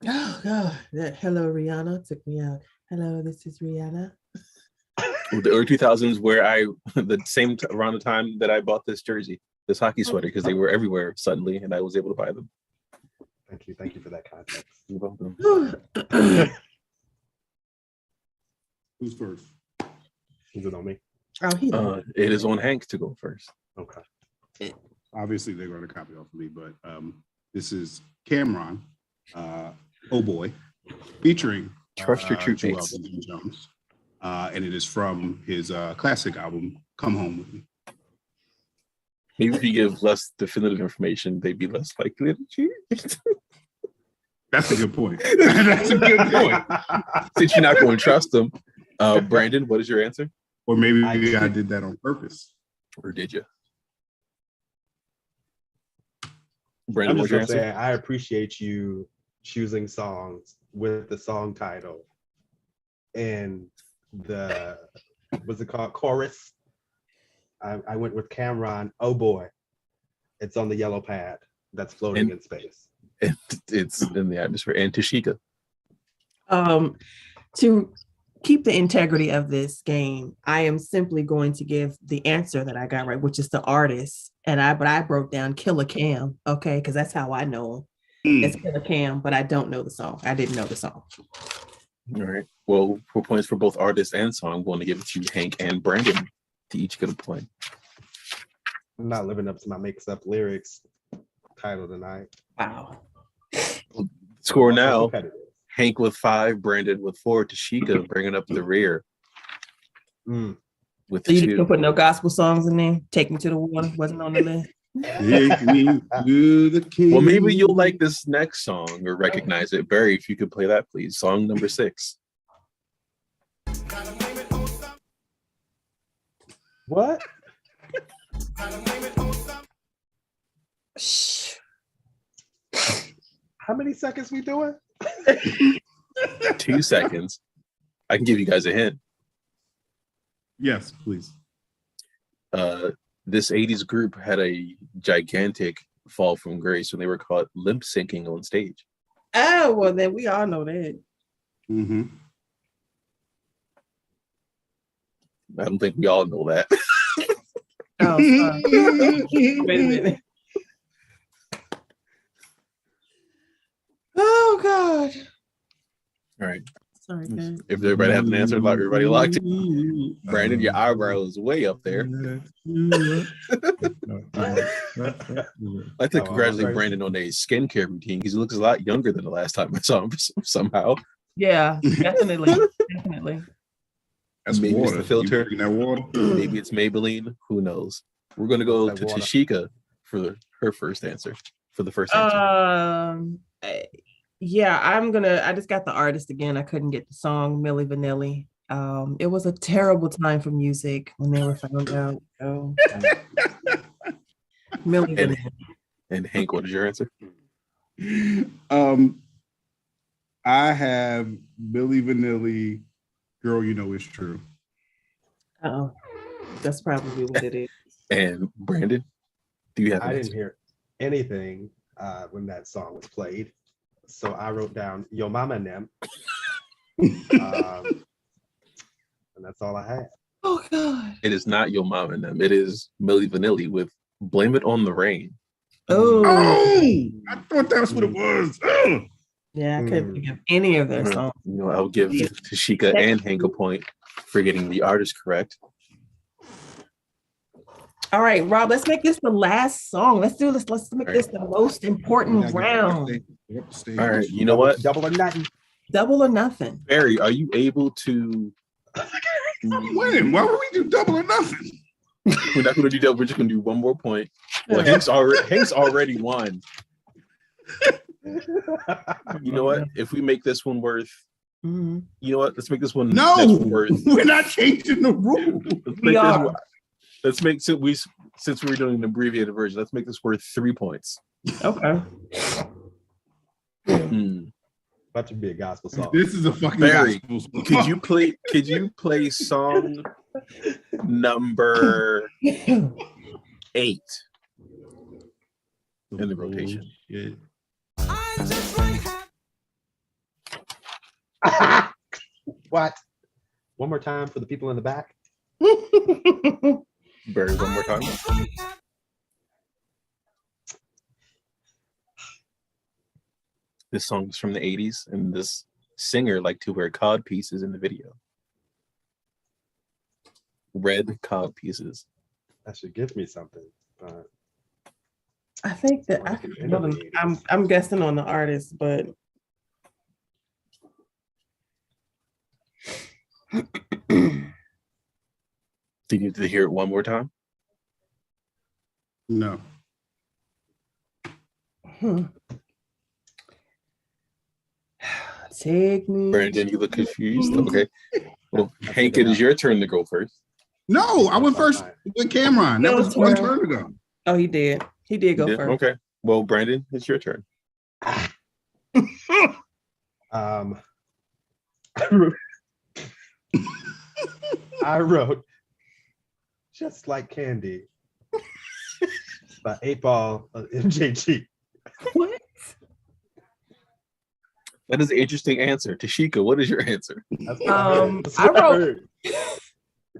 Oh God. That Hello Rihanna took me out. Hello, this is Rihanna. Well, the early 2000s, where around the time that I bought this jersey, this hockey sweater, because they were everywhere suddenly, and I was able to buy them. Thank you for that context. You're welcome. Who's first? Is it on me? Oh, It is on Hank to go first. Okay. Obviously, they're going to copy off of me, but this is Cameron, Oh Boy, featuring Trust your true Joel mates. Jones. And it is from his classic album, Come Home With Me. Maybe if you give less definitive information, they'd be less likely to cheat. That's a good point. That's a good point. Since you're not going to trust them. Brandon, what is your answer? Or maybe I did that on purpose. Or did you? I'm Brandon, just what's your gonna answer? say I appreciate you choosing songs with the song title and the what's it called, chorus. I went with Cameron. Oh boy, it's on the yellow pad that's floating in space. It's in the atmosphere. And Tashika. To keep the integrity of this game, I am simply going to give the answer that I got right, which is the artist. But I broke down Killer Cam, okay, because that's how I know him. It's Killer Cam, but I don't know the song. I didn't know the song. All right. Well, for points for both artist and song, I'm going to give it to Hank and Brandon to each get a point. I'm not living up to my mix up lyrics title tonight. Wow. Score Also now. competitive. Hank with 5, Brandon with 4, Tashika bringing up the rear Mm. with So you 2. didn't put no gospel songs in there? Take Me to the Water wasn't on the list. Take me to the king. Well, maybe you'll like this next song or recognize it. Barry, if you could play that, please. Song number 6. What? Shh. How many seconds we doing? 2 seconds. I can give you guys a hint. Yes, please. This 80s group had a gigantic fall from grace when they were caught limp syncing on stage. Oh, well, then we all know that. Mm-hmm. I don't think we all know that. Oh, sorry. Wait a minute. Oh, God. All right. Sorry, guys. If everybody have an answer, like everybody locked in. Brandon, your eyebrow is way up there. I'd like to congratulate Brandon on a skincare routine because he looks a lot younger than the last time I saw him somehow. Yeah, definitely. Definitely. That's Maybe it's water. the filter. You drinking that water? Maybe it's Maybelline. Who knows? We're going to go That to water. Tashika for her first answer. For the first answer. Yeah, I just got the artist again. I couldn't get the song, Milli Vanilli. It was a terrible time for music when they were found out. So, Milli And- Vanilli. And Hank, what is your answer? I have Billy Vanilli. Girl, you know it's true. Oh, that's probably what it is. And Brandon, do you have an I answer? didn't hear anything when that song was played. So I wrote down Yo Mama and them. And that's all I had. Oh God. It is not Your Mom and Them. It is Milli Vanilli with Blame It on the Rain. Oh, Oh, I thought that's what it was. Oh. yeah, I couldn't think of any of their songs. You know, I'll give Tashika and Hank a point for getting the artist correct. All right, Rob, let's make this the last song. Let's do this. Let's make this the most important round. All right, you know what? Double or nothing. Double or nothing. Barry, are you able to? When? Why would we do double or nothing? We're not going to do that. We're just going to do one more point. Well, Hank's already won. You know what? If we make this one worth, Mhm. you know what? Let's make this one. No, next one worth. we're not changing the rule. Let's make since we're doing an abbreviated version. Let's make this worth 3 points. Okay. Hmm. About to be a gospel song. This is a fucking Barry, gospel song. Could you play song number 8 in the rotation? Shit. What? One more time for the people in the back. Barry, one more time. This song is from the 80s, and this singer liked to wear cod pieces in the video. Red cod pieces. That should give me something. But I think that I'm guessing on the artist, but Do you need to hear it one more time? No. Take me. Brandon, you look confused. Okay. Well, Hank, it is your turn to go first. No, I went first with Cameron. That was one turn ago. Oh, he did. He did go Yeah, first. okay. Well, Brandon, it's your turn. I wrote Just Like Candy by 8-Ball MJG. What? That is an interesting answer. Tashika, what is your answer? That's what I heard. That's I what wrote- heard.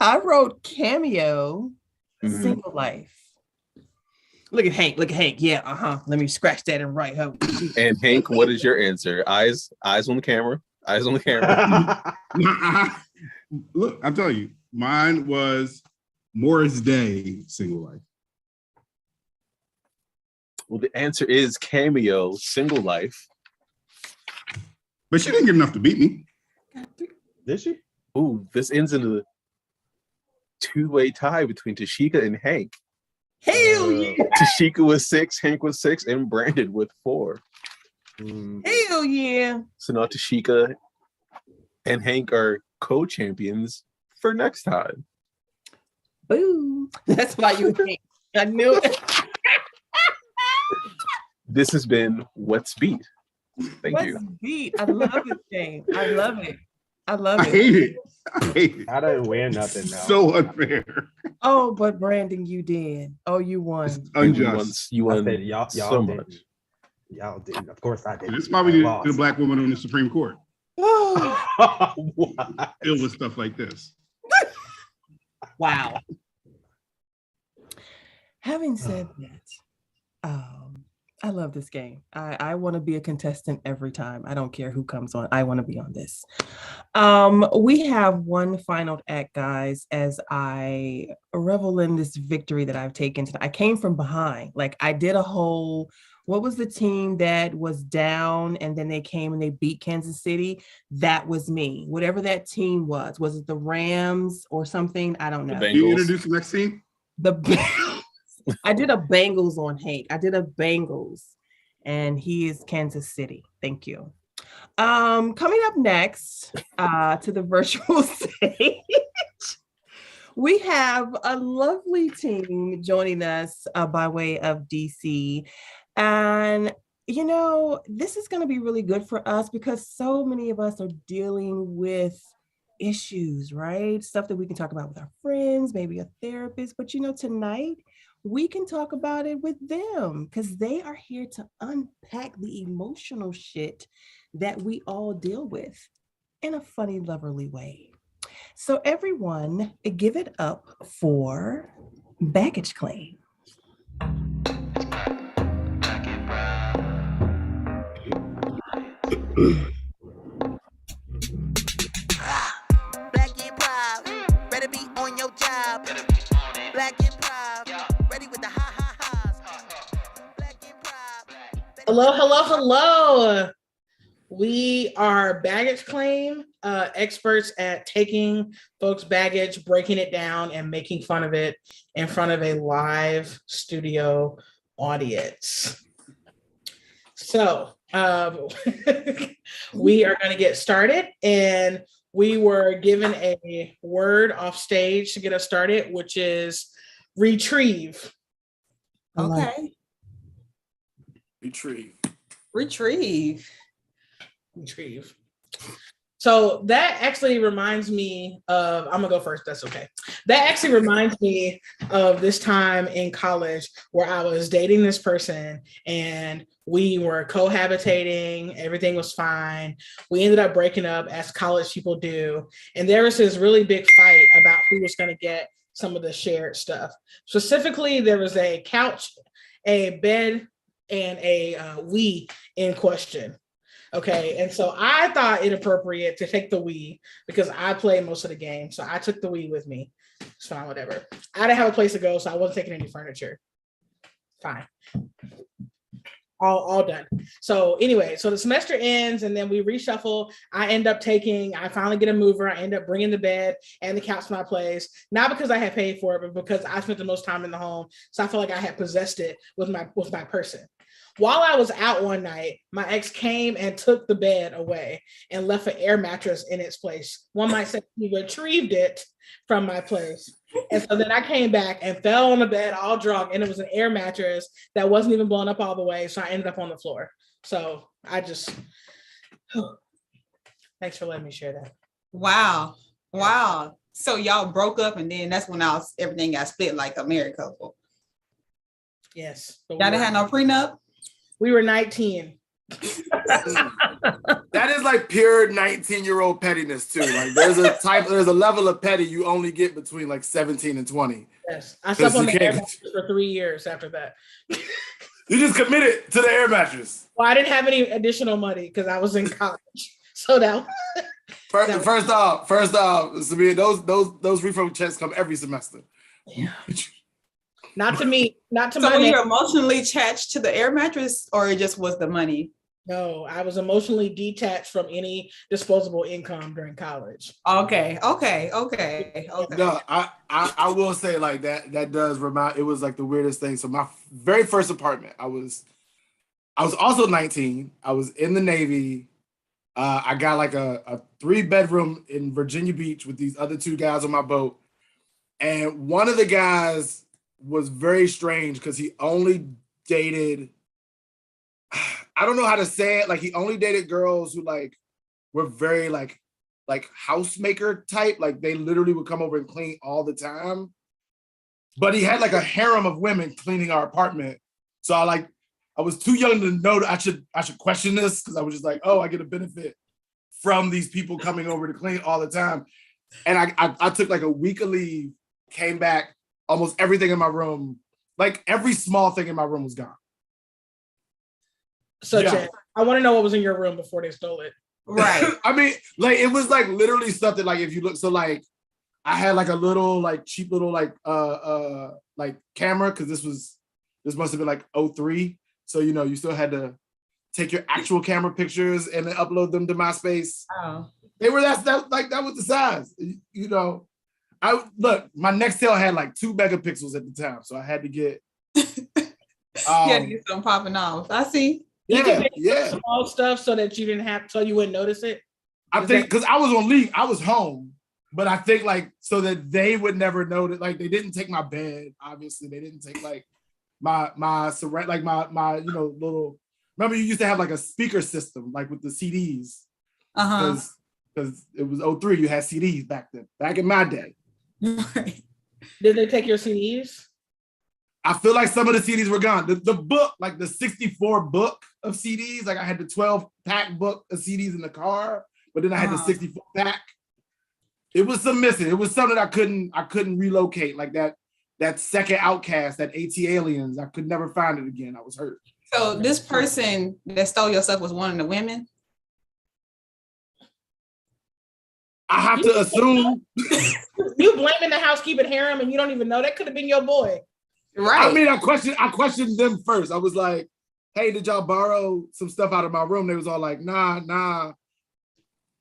I wrote Cameo, Mhm. Single Life. Look at Hank. Look at Hank. Yeah, Let me scratch that and write her. And Hank, what is your answer? Eyes on the camera. Eyes on the camera. Look, I'm telling you, mine was Morris Day, Single Life. Well, the answer is Cameo, Single Life. But she didn't get enough to beat me. Did she? Ooh, this ends in a two-way tie between Tashika and Hank. Hell yeah. Tashika with 6, Hank with 6, and Brandon with 4. Hell yeah. So now Tashika and Hank are co-champions for next time. Boo. That's why you hate. I knew it. This has been What's Beat. Thank What's you. beat? I love this game. I love it. I love I it. hate it. I hate it. I didn't win nothing now. So unfair. Oh, but Brandon, you did. Oh, you won. Unjust. You I won said y'all so didn't. much. Y'all didn't. Of course I did. This is why we need a black woman on the Supreme Court. What? Deal with stuff like this. Wow. Having said that, I love this game. I want to be a contestant every time. I don't care who comes on. I want to be on this. We have one final act, guys, as I revel in this victory that I've taken tonight. I came from behind. Like I did a whole, what was the team that was down and then they came and they beat Kansas City? That was me. Whatever that team was it the Rams or something? I don't know. The Can you Bengals. introduce the next team? I did a Bengals on Hank. I did a Bengals, and he is Kansas City. Thank you. Coming up next to the virtual stage, we have a lovely team joining us by way of DC. And, you know, this is going to be really good for us because so many of us are dealing with issues, right? Stuff that we can talk about with our friends, maybe a therapist. But, you know, tonight, we can talk about it with them because they are here to unpack the emotional shit that we all deal with in a funny, loverly way. So everyone, give it up for Baggage Claim. Black Improv, better be on your job. Black Improv, ready with the ha ha ha's. Black Improv. Hello, hello, hello. We are baggage claim experts at taking folks' baggage, breaking it down, and making fun of it in front of a live studio audience. So we are going to get started, and we were given a word off stage to get us started, which is retrieve. Okay. Retrieve. So that actually reminds me of, I'm gonna go first, that's okay. That actually reminds me of this time in college where I was dating this person and we were cohabitating, everything was fine. We ended up breaking up as college people do. And there was this really big fight about who was gonna get some of the shared stuff. Specifically, there was a couch, a bed, and a Wii in question. Okay, and so I thought it appropriate to take the Wii because I played most of the game. So I took the Wii with me. It's fine, whatever. I didn't have a place to go, so I wasn't taking any furniture. Fine. All done. So anyway, so the semester ends and then we reshuffle. I finally get a mover. I end up bringing the bed and the couch to my place, not because I had paid for it, but because I spent the most time in the home. So I felt like I had possessed it with my person. While I was out one night, my ex came and took the bed away and left an air mattress in its place. One might say he retrieved it from my place. And so then I came back and fell on the bed all drunk, and it was an air mattress that wasn't even blown up all the way. So I ended up on the floor. So I just, thanks for letting me share that. Wow. Wow. So y'all broke up, and then that's when everything got split like a married couple. Yes. Y'all didn't have no prenup? We were 19. That is like pure 19-year-old pettiness too. Like there's a level of petty you only get between like 17 and 20. Yes. I slept on you the air can't- mattress for 3 years after that. You just committed to the air mattress. Well, I didn't have any additional money because I was in college. So that First off, Sabine, those refund checks come every semester. not to me, not to So my were name. you emotionally attached to the air mattress, or it just was the money? No, I was emotionally detached from any disposable income during college. Okay. No, I will say like that does remind. It was like the weirdest thing. So my very first apartment, I was also 19. I was in the Navy. I got like a 3-bedroom in Virginia Beach with these other 2 guys on my boat, and one of the guys was very strange because he only dated. I don't know how to say it. Like he only dated girls who like were very like housemaker type. Like they literally would come over and clean all the time. But he had like a harem of women cleaning our apartment. So I was too young to know that I should question this, because I was just like, oh, I get a benefit from these people coming over to clean all the time. And I took like a week of leave, came back, almost everything in my room, like every small thing in my room was gone. I want to know what was in your room before they stole it. Right. I mean, like it was like literally stuff that like if you look, so like I had like a little like cheap little like camera, because this must have been like 03. So you still had to take your actual camera pictures and then upload them to MySpace. Oh. They were that was the size. My Nextel had like 2 megapixels at the time, so I had to get You had to get something popping off. I see. Yeah. Small stuff so that you didn't have, so you wouldn't notice it. I think because I was on leave, I was home, but I think like so that they would never know that, like they didn't take my bed. Obviously, they didn't take like my surround, like my little. Remember, you used to have like a speaker system, like with the CDs, because it was 03. You had CDs back then, back in my day. Did they take your CDs? I feel like some of the CDs were gone. The book, like the 64 book of CDs, like I had the 12-pack book of CDs in the car, but then I had the 64-pack. It was some missing. It was something I couldn't relocate, like that second Outcast, that AT Aliens. I could never find it again. I was hurt. So this person that stole your stuff was one of the women? I have to assume. You blaming the housekeeping harem and you don't even know that could have been your boy. Right. I mean, I questioned them first. I was like, hey, did y'all borrow some stuff out of my room? They was all like, nah.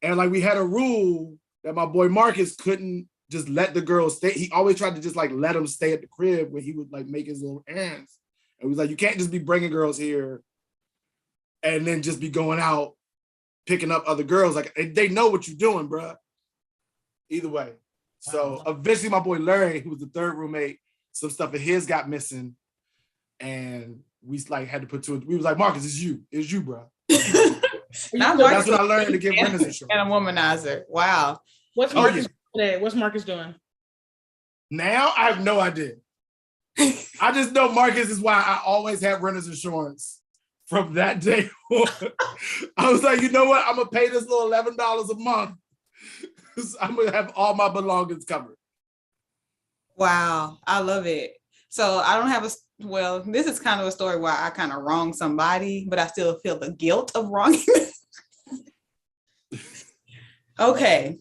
And like we had a rule that my boy Marcus couldn't just let the girls stay. He always tried to just like let them stay at the crib where he would like make his little errands. And he was like, you can't just be bringing girls here and then just be going out picking up other girls. Like they know what you're doing, bruh. Either way. So eventually my boy Larry, who was the 3rd roommate, some stuff of his got missing, and we like had to put to it. We was like, Marcus, it's you, bro. That's what I learned to get renters insurance. And a womanizer. Wow. What's Marcus doing today? What's Marcus doing? Now I have no idea. I just know Marcus is why I always had renters insurance from that day on. I was like, you know what? I'm gonna pay this little $11 a month. I'm gonna have all my belongings covered. Wow, I love it. So I don't have this is kind of a story where I kind of wronged somebody, but I still feel the guilt of wronging. Okay.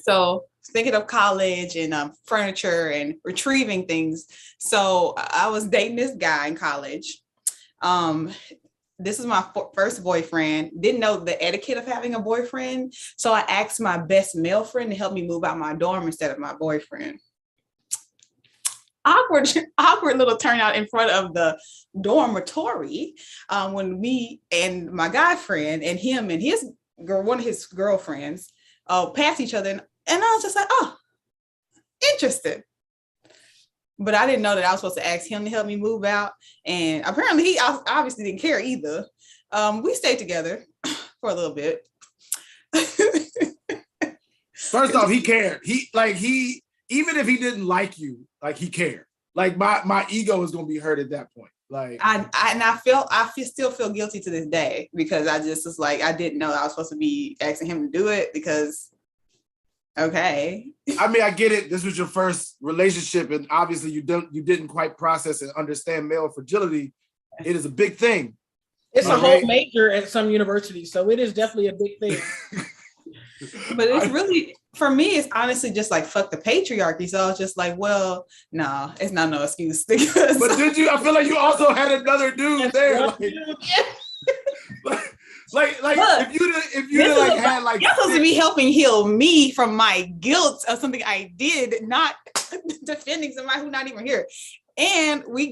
So thinking of college and furniture and retrieving things. So I was dating this guy in college. This is my first boyfriend. Didn't know the etiquette of having a boyfriend. So I asked my best male friend to help me move out my dorm instead of my boyfriend. Awkward little turnout in front of the dormitory when me and my guy friend and him and his girl, one of his girlfriends, passed each other. And I was just like, oh, interesting. But I didn't know that I was supposed to ask him to help me move out. And apparently he obviously didn't care either. We stayed together for a little bit. First off, he cared. He even if he didn't like you, like he cared. Like my ego is gonna be hurt at that point. Like I still feel guilty to this day because I just was like, I didn't know I was supposed to be asking him to do it because okay. I mean, I get it. This was your first relationship, and obviously you didn't quite process and understand male fragility. It is a big thing. It's a whole major at some universities, so it is definitely a big thing. But it's really, for me, it's honestly just like fuck the patriarchy. So I was just like, well, no, it's not no excuse. But did you? I feel like you also had another dude there. Like look, if you like had like you're supposed to be helping heal me from my guilt of something I did, not defending somebody who's not even here. And we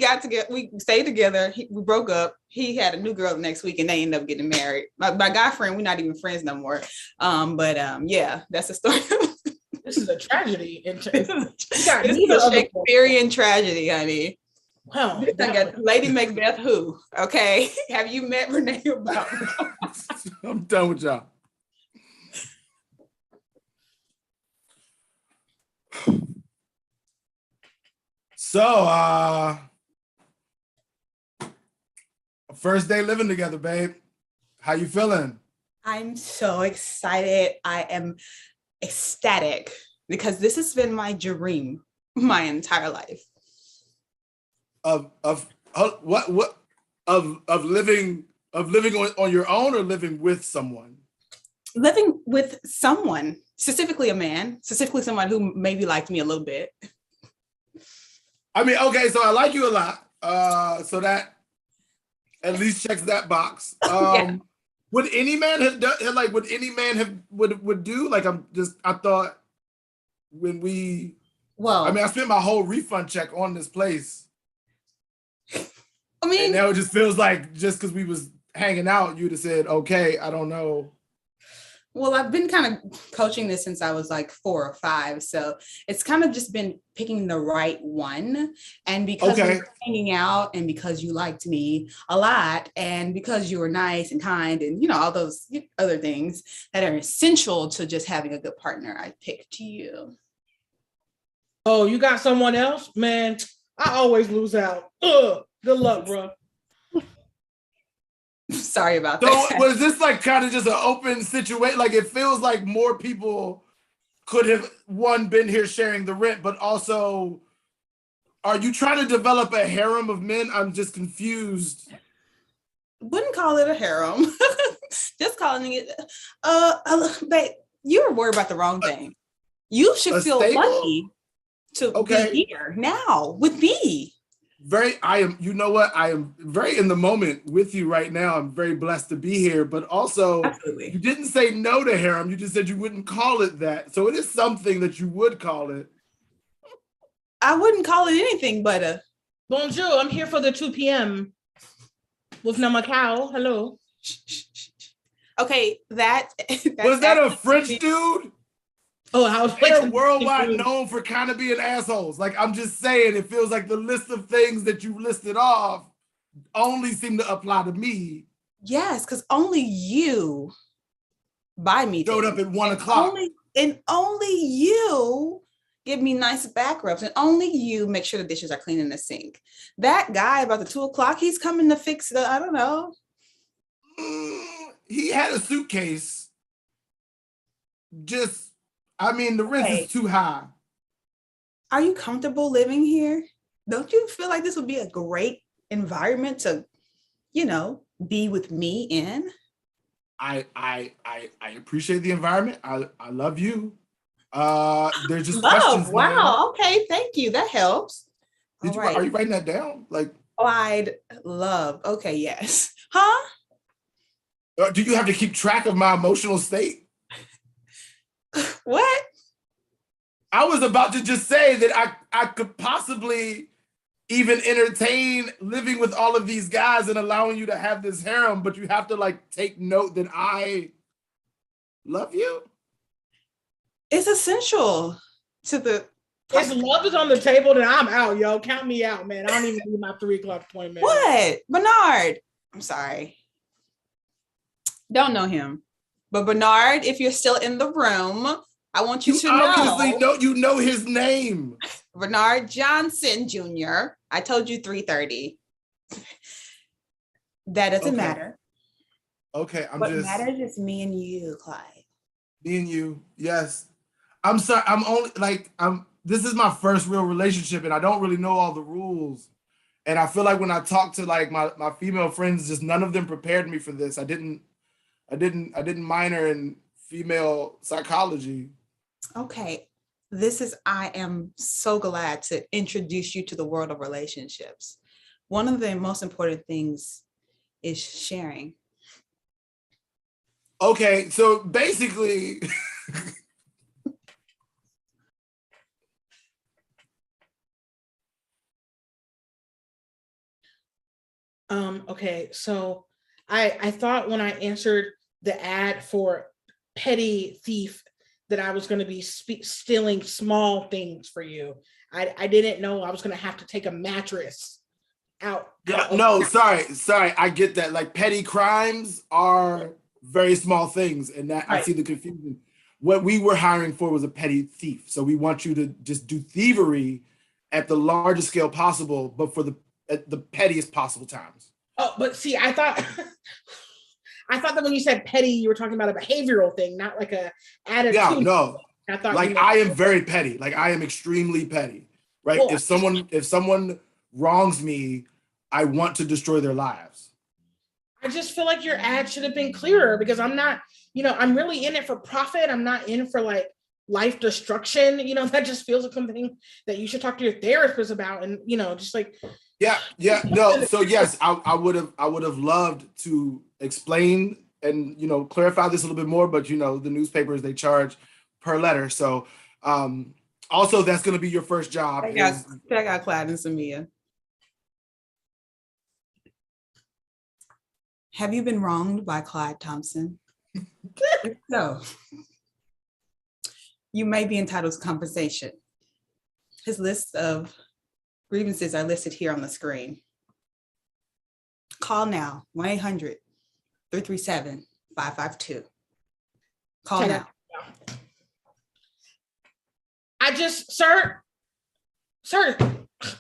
stayed together. We broke up. He had a new girl the next week, and they ended up getting married. My guy friend, we're not even friends no more. Yeah, that's the story. This is a tragedy. This is a Shakespearean tragedy, honey. Wow. Lady Macbeth who? Okay. Have you met Renee about? I'm done with y'all. So, first day living together, babe. How you feeling? I'm so excited. I am ecstatic because this has been my dream my entire life. Of living on your own or living with someone? Living with someone, specifically a man, specifically someone who maybe liked me a little bit. I mean, okay, so I like you a lot. So that at least checks that box. Yeah. Would any man have done like would any man have would do? Like I thought when we I mean, I spent my whole refund check on this place. I mean, and now it just feels like just because we was hanging out, you'd have said, okay, I don't know. Well, I've been kind of coaching this since I was like 4 or 5. So it's kind of just been picking the right one. And because we were hanging out and because you liked me a lot and because you were nice and kind and, you know, all those other things that are essential to just having a good partner, I picked you. Oh, you got someone else? Man, I always lose out. Ugh, good luck, bro. Sorry about that. So was this like kind of just an open situation? Like it feels like more people could have been here sharing the rent, but also are you trying to develop a harem of men? I'm just confused. Wouldn't call it a harem. Just calling it babe, you're worried about the wrong thing. You should feel lucky to be here now with me. I am very in the moment with you right now. I'm very blessed to be here, but also Absolutely. You didn't say no to harem. You just said you wouldn't call it that. So it is something that you would call it. I wouldn't call it anything but a bonjour. I'm here for the 2 p.m. with Namakau. Hello. Okay, was that a French dude? Oh, they're worldwide known for kind of being assholes. Like, I'm just saying, it feels like the list of things that you listed off only seem to apply to me. Yes, because only you buy me showed up at 1 o'clock. Only you give me nice back rubs, and only you make sure the dishes are clean in the sink. That guy about the 2 o'clock, he's coming to fix the, I don't know. He had a suitcase. The rent is too high. Are you comfortable living here? Don't you feel like this would be a great environment to, be with me in? I appreciate the environment. I love you. There's just love. Questions. Wow. Now. Okay. Thank you. That helps. Are you writing that down? Like, I'd love. Okay. Yes. Huh? Do you have to keep track of my emotional state? What? I was about to just say that I could possibly even entertain living with all of these guys and allowing you to have this harem, but you have to take note that I love you. It's essential to the. If love is on the table, then I'm out, yo. Count me out, man. I don't even need my 3 o'clock appointment. What? Bernard. I'm sorry. Don't know him. But Bernard, if you're still in the room, I want you to Obviously, know. you know his name. Bernard Johnson Jr. I told you 3:30. That doesn't Okay. matter. Okay, What matters is me and you, Clyde. Me and you, yes. I'm sorry. This is my first real relationship, and I don't really know all the rules. And I feel like when I talk to like my female friends, just none of them prepared me for this. I didn't minor in female psychology. Okay. I am so glad to introduce you to the world of relationships. One of the most important things is sharing. Okay, so basically, Okay, so I thought when I answered the ad for petty thief that I was going to be stealing small things for you. I didn't know I was going to have to take a mattress out. yeah, no, sorry, I get that. Like petty crimes are very small things, and that I Right. see the confusion. What we were hiring for was a petty thief, so we want you to just do thievery at the largest scale possible, but at the pettiest possible times. Oh, but see, I thought that when you said petty, you were talking about a behavioral thing, not like a attitude. Yeah, no. I thought Like I am very petty. Like I am extremely petty. Right? Well, if someone wrongs me, I want to destroy their lives. I just feel like your ad should have been clearer because I'm not, I'm really in it for profit. I'm not in for like life destruction. That just feels like something that you should talk to your therapist about. And, just like. Yeah. No. So yes, I would have loved to explain and, clarify this a little bit more, but the newspapers, they charge per letter. So also that's going to be your first job. I got Clyde and Samia. Have you been wronged by Clyde Thompson? No. You may be entitled to compensation. His list of grievances are listed here on the screen. Call now, 1-800-337-552. Call now. Sir,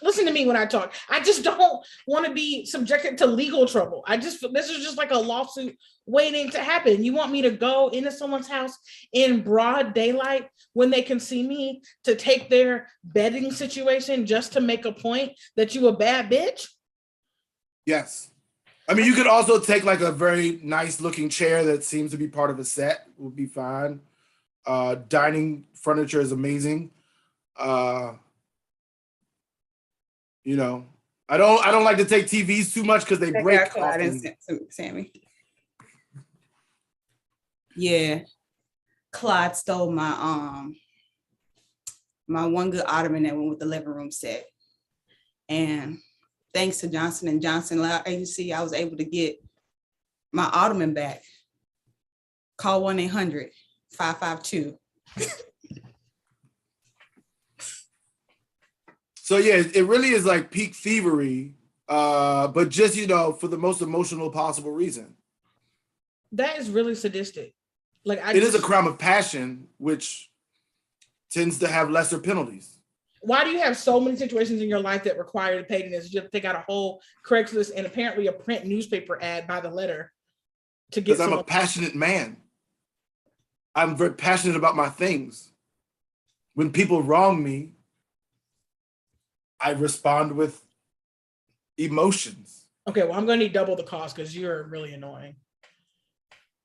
listen to me when I talk. I just don't want to be subjected to legal trouble. This is just like a lawsuit waiting to happen. You want me to go into someone's house in broad daylight when they can see me to take their bedding situation just to make a point that you a bad bitch? Yes. I mean, you could also take like a very nice looking chair that seems to be part of a set would be fine. Dining furniture is amazing. I don't like to take TVs too much because they break. Sammy. Yeah, Clyde stole my my one good ottoman that went with the living room set, and thanks to Johnson & Johnson Law Agency, I was able to get my ottoman back. Call 1-800-552. So yeah, it really is like peak thievery, but just for the most emotional possible reason. That is really sadistic. Like it is a crime of passion, which tends to have lesser penalties. Why do you have so many situations in your life that require the pettiness? You have to take out a whole Craigslist and apparently a print newspaper ad by the letter to get. Because I'm a passionate man. I'm very passionate about my things. When people wrong me, I respond with emotions. Okay, well, I'm going to need double the cost because you're really annoying.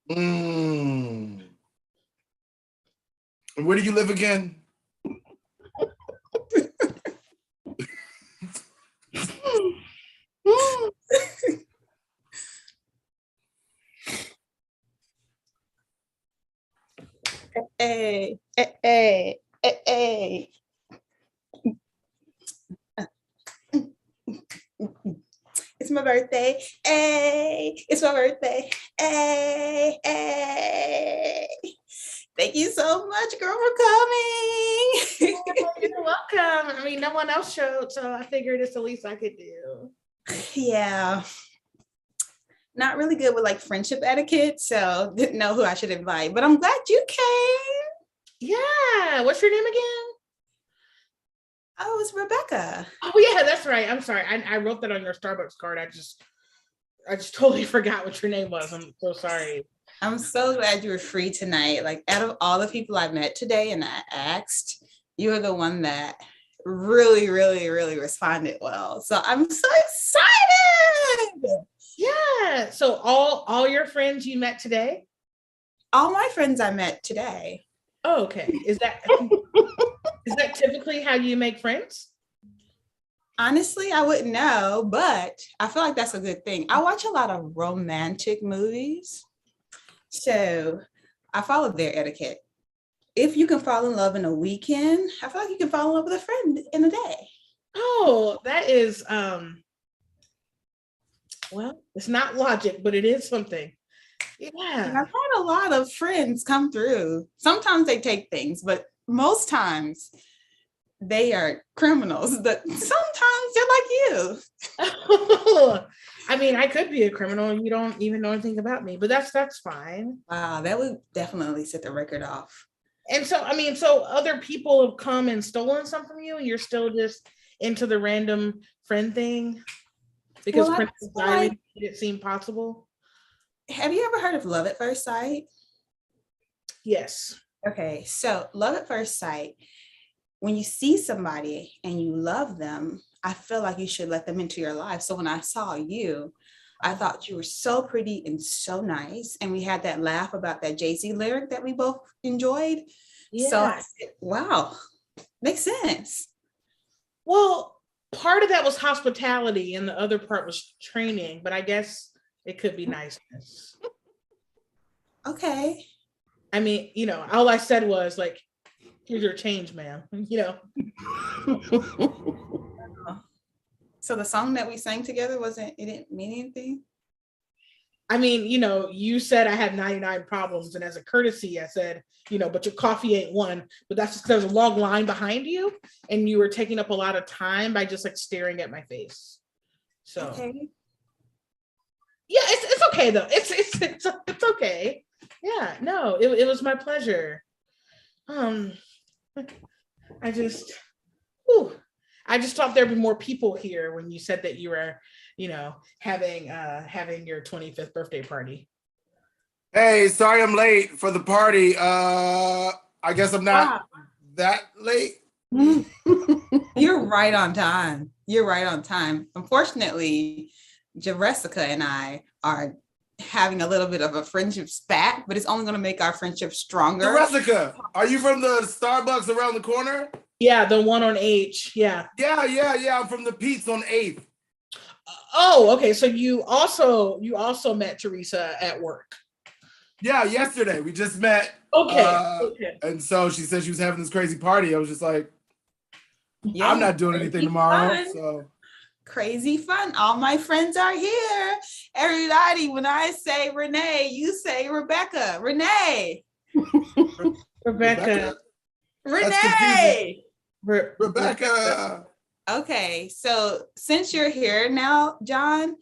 And where do you live again? Hey. It's my birthday. Hey, it's my birthday. Hey. Thank you so much, girl, for coming. You're welcome. I mean, no one else showed, so I figured it's the least I could do. Yeah. Not really good with like friendship etiquette, so didn't know who I should invite, but I'm glad you came. Yeah. What's your name again? Oh, it's Rebecca. Oh yeah, that's right. I'm sorry. I wrote that on your Starbucks card. I just totally forgot what your name was. I'm so sorry. I'm so glad you were free tonight. Like out of all the people I met today and I asked, you were the one that really, really, really responded well. So I'm so excited. Yeah. So all your friends you met today? All my friends I met today. Oh, okay. Is that typically how you make friends? Honestly, I wouldn't know, but I feel like that's a good thing. I watch a lot of romantic movies, so I follow their etiquette. If you can fall in love in a weekend, I feel like you can fall in love with a friend in a day. Oh, that is well, it's not logic, but it is something. And Yeah. I've had a lot of friends come through. Sometimes they take things, but most times they are criminals, but sometimes they're like you. I mean, I could be a criminal and you don't even know anything about me, but that's fine. Wow, that would definitely set the record off. And so, I mean, so other people have come and stolen some from you and you're still just into the random friend thing because Well, I Princess feel Diary like- made it seem possible. Have you ever heard of love at first sight? Yes. Okay, so love at first sight, when you see somebody and you love them, I feel like you should let them into your life. So when I saw you, I thought you were so pretty and so nice. And we had that laugh about that Jay-Z lyric that we both enjoyed. Yeah. So I said, wow, makes sense. Well, part of that was hospitality and the other part was training, but I guess it could be niceness. Okay. I mean, you know, all I said was like, here's your change, ma'am. You know. So the song that we sang together it didn't mean anything? I mean, you know, you said I had 99 problems, and as a courtesy, I said, you know, but your coffee ain't one. But that's just there's a long line behind you, and you were taking up a lot of time by just like staring at my face. So Okay. yeah, it's okay though. It's okay. Yeah, no, it was my pleasure. I just thought there'd be more people here when you said that you were, you know, having your 25th birthday party. Hey, sorry I'm late for the party. I guess I'm not that late. You're right on time. You're right on time. Unfortunately, Jessica and I are having a little bit of a friendship spat, but it's only going to make our friendship stronger. Jessica, are you from the Starbucks around the corner? Yeah, the one on H. Yeah. Yeah. I'm from the Pete's on 8th. Oh, okay. So you also met Teresa at work. Yeah, yesterday we just met. Okay. And so she said she was having this crazy party. I was just like, Yeah, I'm not doing anything tomorrow. fun. So Crazy fun. All my friends are here. Everybody, when I say Renee, you say Rebecca. Renee. Rebecca. Renee. Rebecca. Okay, so since you're here now, John,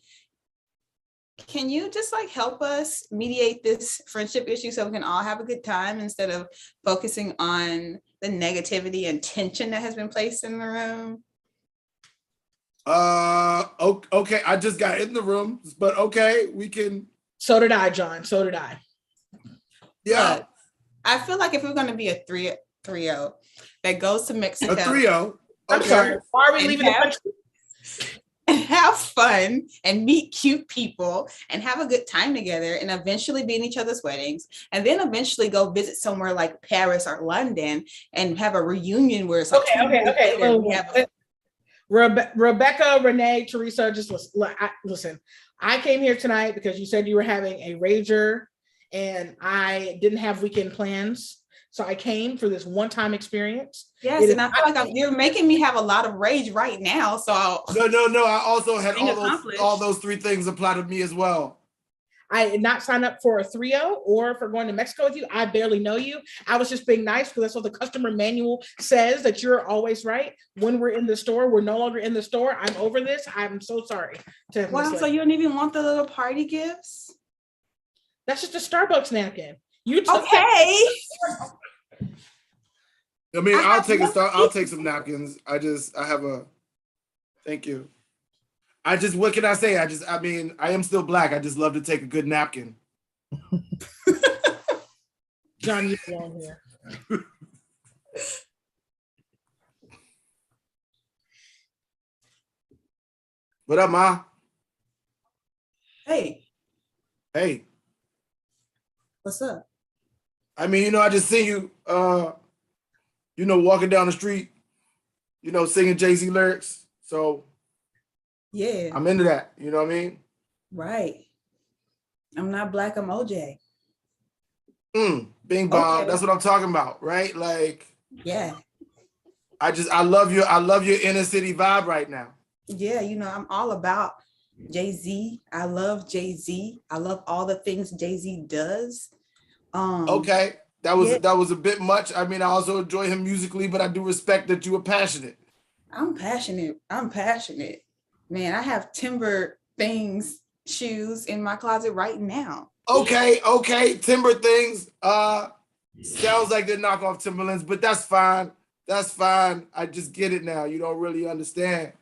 can you just like help us mediate this friendship issue so we can all have a good time instead of focusing on the negativity and tension that has been placed in the room? Okay. I just got in the room, but okay, we can. So did I, John. So did I. Yeah. But I feel like if we're going to be a trio that goes to Mexico. A trio. I'm sorry. Why are we leaving the country? And have fun and meet cute people and have a good time together and eventually be in each other's weddings and then eventually go visit somewhere like Paris or London and have a reunion where it's like okay. Rebecca, Renee, Teresa, just listen. I came here tonight because you said you were having a rager and I didn't have weekend plans. So I came for this one-time experience. Yes, and I feel like you're making me have a lot of rage right now. So No. I also had all those three things apply to me as well. I did not sign up for a 3-0 or for going to Mexico with you. I barely know you. I was just being nice because that's what the customer manual says, that you're always right. When we're in the store, we're no longer in the store. I'm over this. I'm so sorry. Wow, so you don't even want the little party gifts? That's just a Starbucks napkin. You took okay. I mean, I I'll have take no I'll take some napkins. I have a. Thank you. What can I say? I mean, I am still black. I just love to take a good napkin. John, you belong here. What up, Ma? Hey, Hey, what's up? I mean, I just see you, walking down the street, singing Jay-Z lyrics. So Yeah, I'm into that. You know what I mean? right. I'm not black, I'm OJ. Bing bong. Okay. That's what I'm talking about, right? Like, Yeah. I love your inner city vibe right now. Yeah, I'm all about Jay-Z. I love Jay-Z. I love all the things Jay-Z does. Okay. That was a bit much. I mean, I also enjoy him musically, but I do respect that you were passionate. I'm passionate. Man, I have Timber things, shoes in my closet right now. Okay. Timber things. Sounds like they're knockoff Timberlands, but that's fine. That's fine. I just get it now. You don't really understand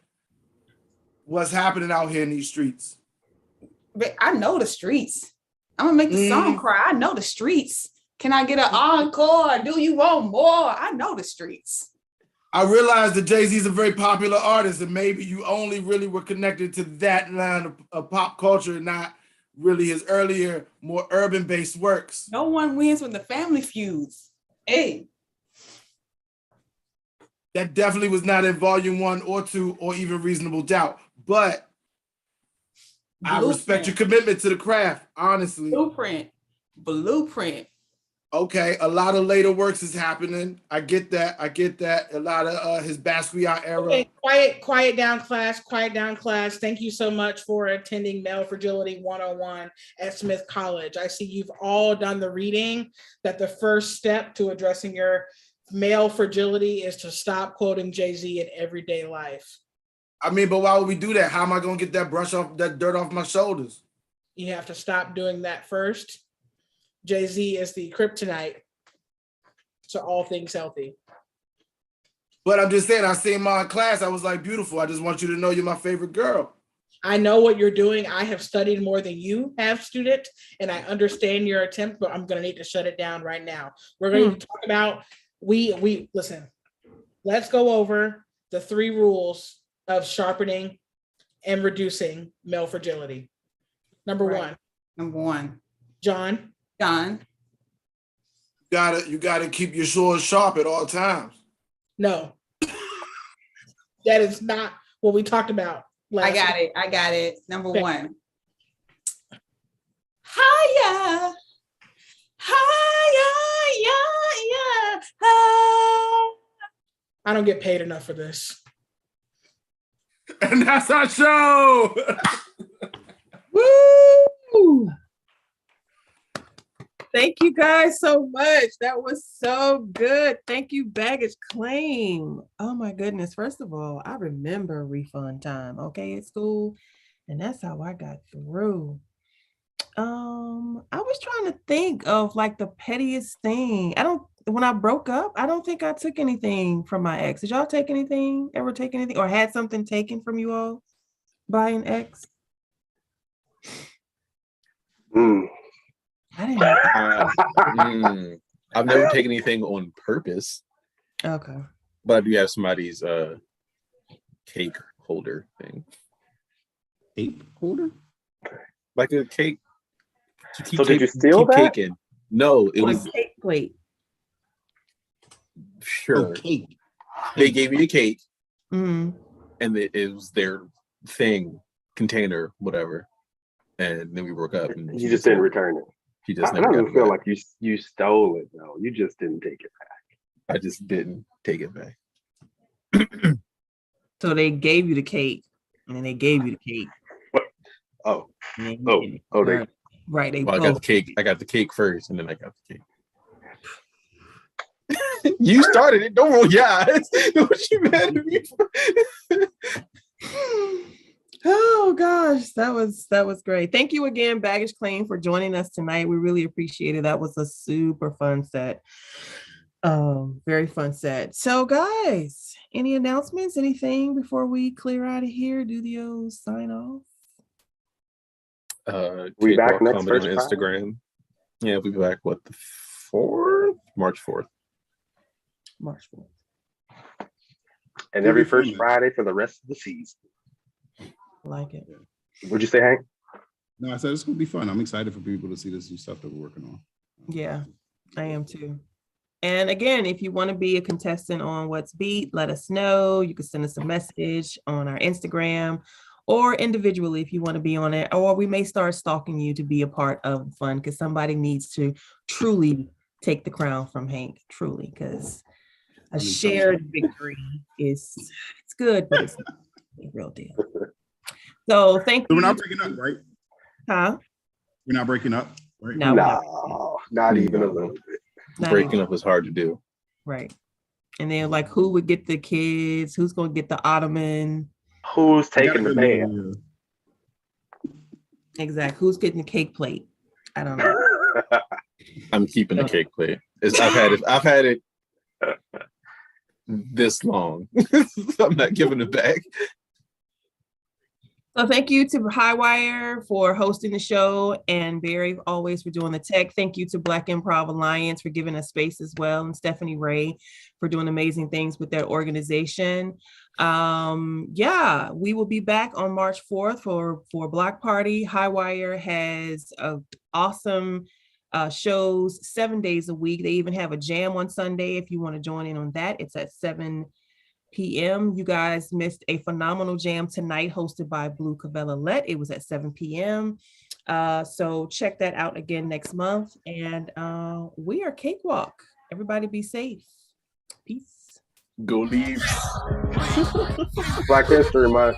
what's happening out here in these streets. But I know the streets. I'm gonna make the song cry. I know the streets. Can I get an encore? Do you want more? I know the streets. I realize that Jay-Z is a very popular artist, and maybe you only really were connected to that line of pop culture and not really his earlier, more urban-based works. No one wins when the family feuds. Hey. That definitely was not in volume 1 or 2 or even Reasonable Doubt. But I respect your commitment to the craft, honestly. Blueprint. Okay, a lot of later works is happening. I get that. A lot of his Basquiat era. Okay, quiet down, class. Thank you so much for attending Male Fragility 101 at Smith College. I see you've all done the reading that the first step to addressing your male fragility is to stop quoting Jay-Z in everyday life. I mean, but why would we do that? How am I going to get that dirt off my shoulders? You have to stop doing that first. Jay-Z is the kryptonite to all things healthy. But I'm just saying, I seen my class. I was like, beautiful. I just want you to know you're my favorite girl. I know what you're doing. I have studied more than you have, student, and I understand your attempt, but I'm going to need to shut it down right now. We're going to talk about, listen, let's go over the 3 rules of sharpening and reducing male fragility. Number one. John. You gotta keep your swords sharp at all times. No. That is not what we talked about. I got it. Number 1. Higher. I don't get paid enough for this. And that's our show. Woo! Thank you guys so much. That was so good. Thank you, Baggage Claim. Oh my goodness. First of all, I remember refund time, okay, at school. And that's how I got through. I was trying to think of like the pettiest thing. When I broke up, I don't think I took anything from my ex. Did y'all take anything? Ever take anything or had something taken from you all by an ex? I didn't. I've never taken anything on purpose. Okay. But I do have somebody's cake holder thing. Cake holder? Like a cake. So did you steal that? Caking. No, it was a cake plate. Sure. Oh, cake. They gave me a cake. Mm-hmm. And it was their thing, container, whatever. And then we broke up. And you just didn't return it. He just I don't feel like you stole it though. You just didn't take it back. I just didn't take it back. So they gave you the cake, and then they gave you the cake. Oh, they right. They I got the cake. I got the cake first, and then I got the cake. You started it. Don't roll your eyes. What you mad at me for? Oh gosh, that was great. Thank you again, Baggage Claim, for joining us tonight. We really appreciate it. That was a super fun set. Very fun set. So, guys, any announcements? Anything before we clear out of here? Do the old sign off? We back Cakewalk next Comedy on first Friday? Instagram. Yeah, we'll be back. What, the 4th? March 4th. March 4th. And every first Friday for the rest of the season. Like it. What'd you say, Hank? No, I said it's gonna be fun. I'm excited for people to see this new stuff that we're working on. Yeah, I am too. And again, if you want to be a contestant on What's Beat, let us know. You can send us a message on our Instagram or individually if you want to be on it. Or we may start stalking you to be a part of the fun because somebody needs to truly take the crown from Hank, truly, because a shared victory it's good, but it's not a real deal. So thank you. We're not breaking up, right? Huh? We're not breaking up, right? No, not even a little bit. Breaking up is hard to do. Right. And then like who would get the kids? Who's gonna get the ottoman? Who's taking the band? Exactly. Who's getting the cake plate? I don't know. I'm keeping the cake plate. I've had it this long. I'm not giving it back. So thank you to Highwire for hosting the show and Barry always for doing the tech. Thank you to Black Improv Alliance for giving us space as well, and Stephanie Ray for doing amazing things with their organization. Yeah, we will be back on March 4th for Block Party. Highwire has awesome shows 7 days a week. They even have a jam on Sunday if you want to join in on that. It's at 7 p.m. You guys missed a phenomenal jam tonight hosted by Blue Cavella-Lett. It was at 7 p.m. So check that out again next month. And we are Cakewalk. Everybody be safe. Peace. Go Leafs. Black History Month.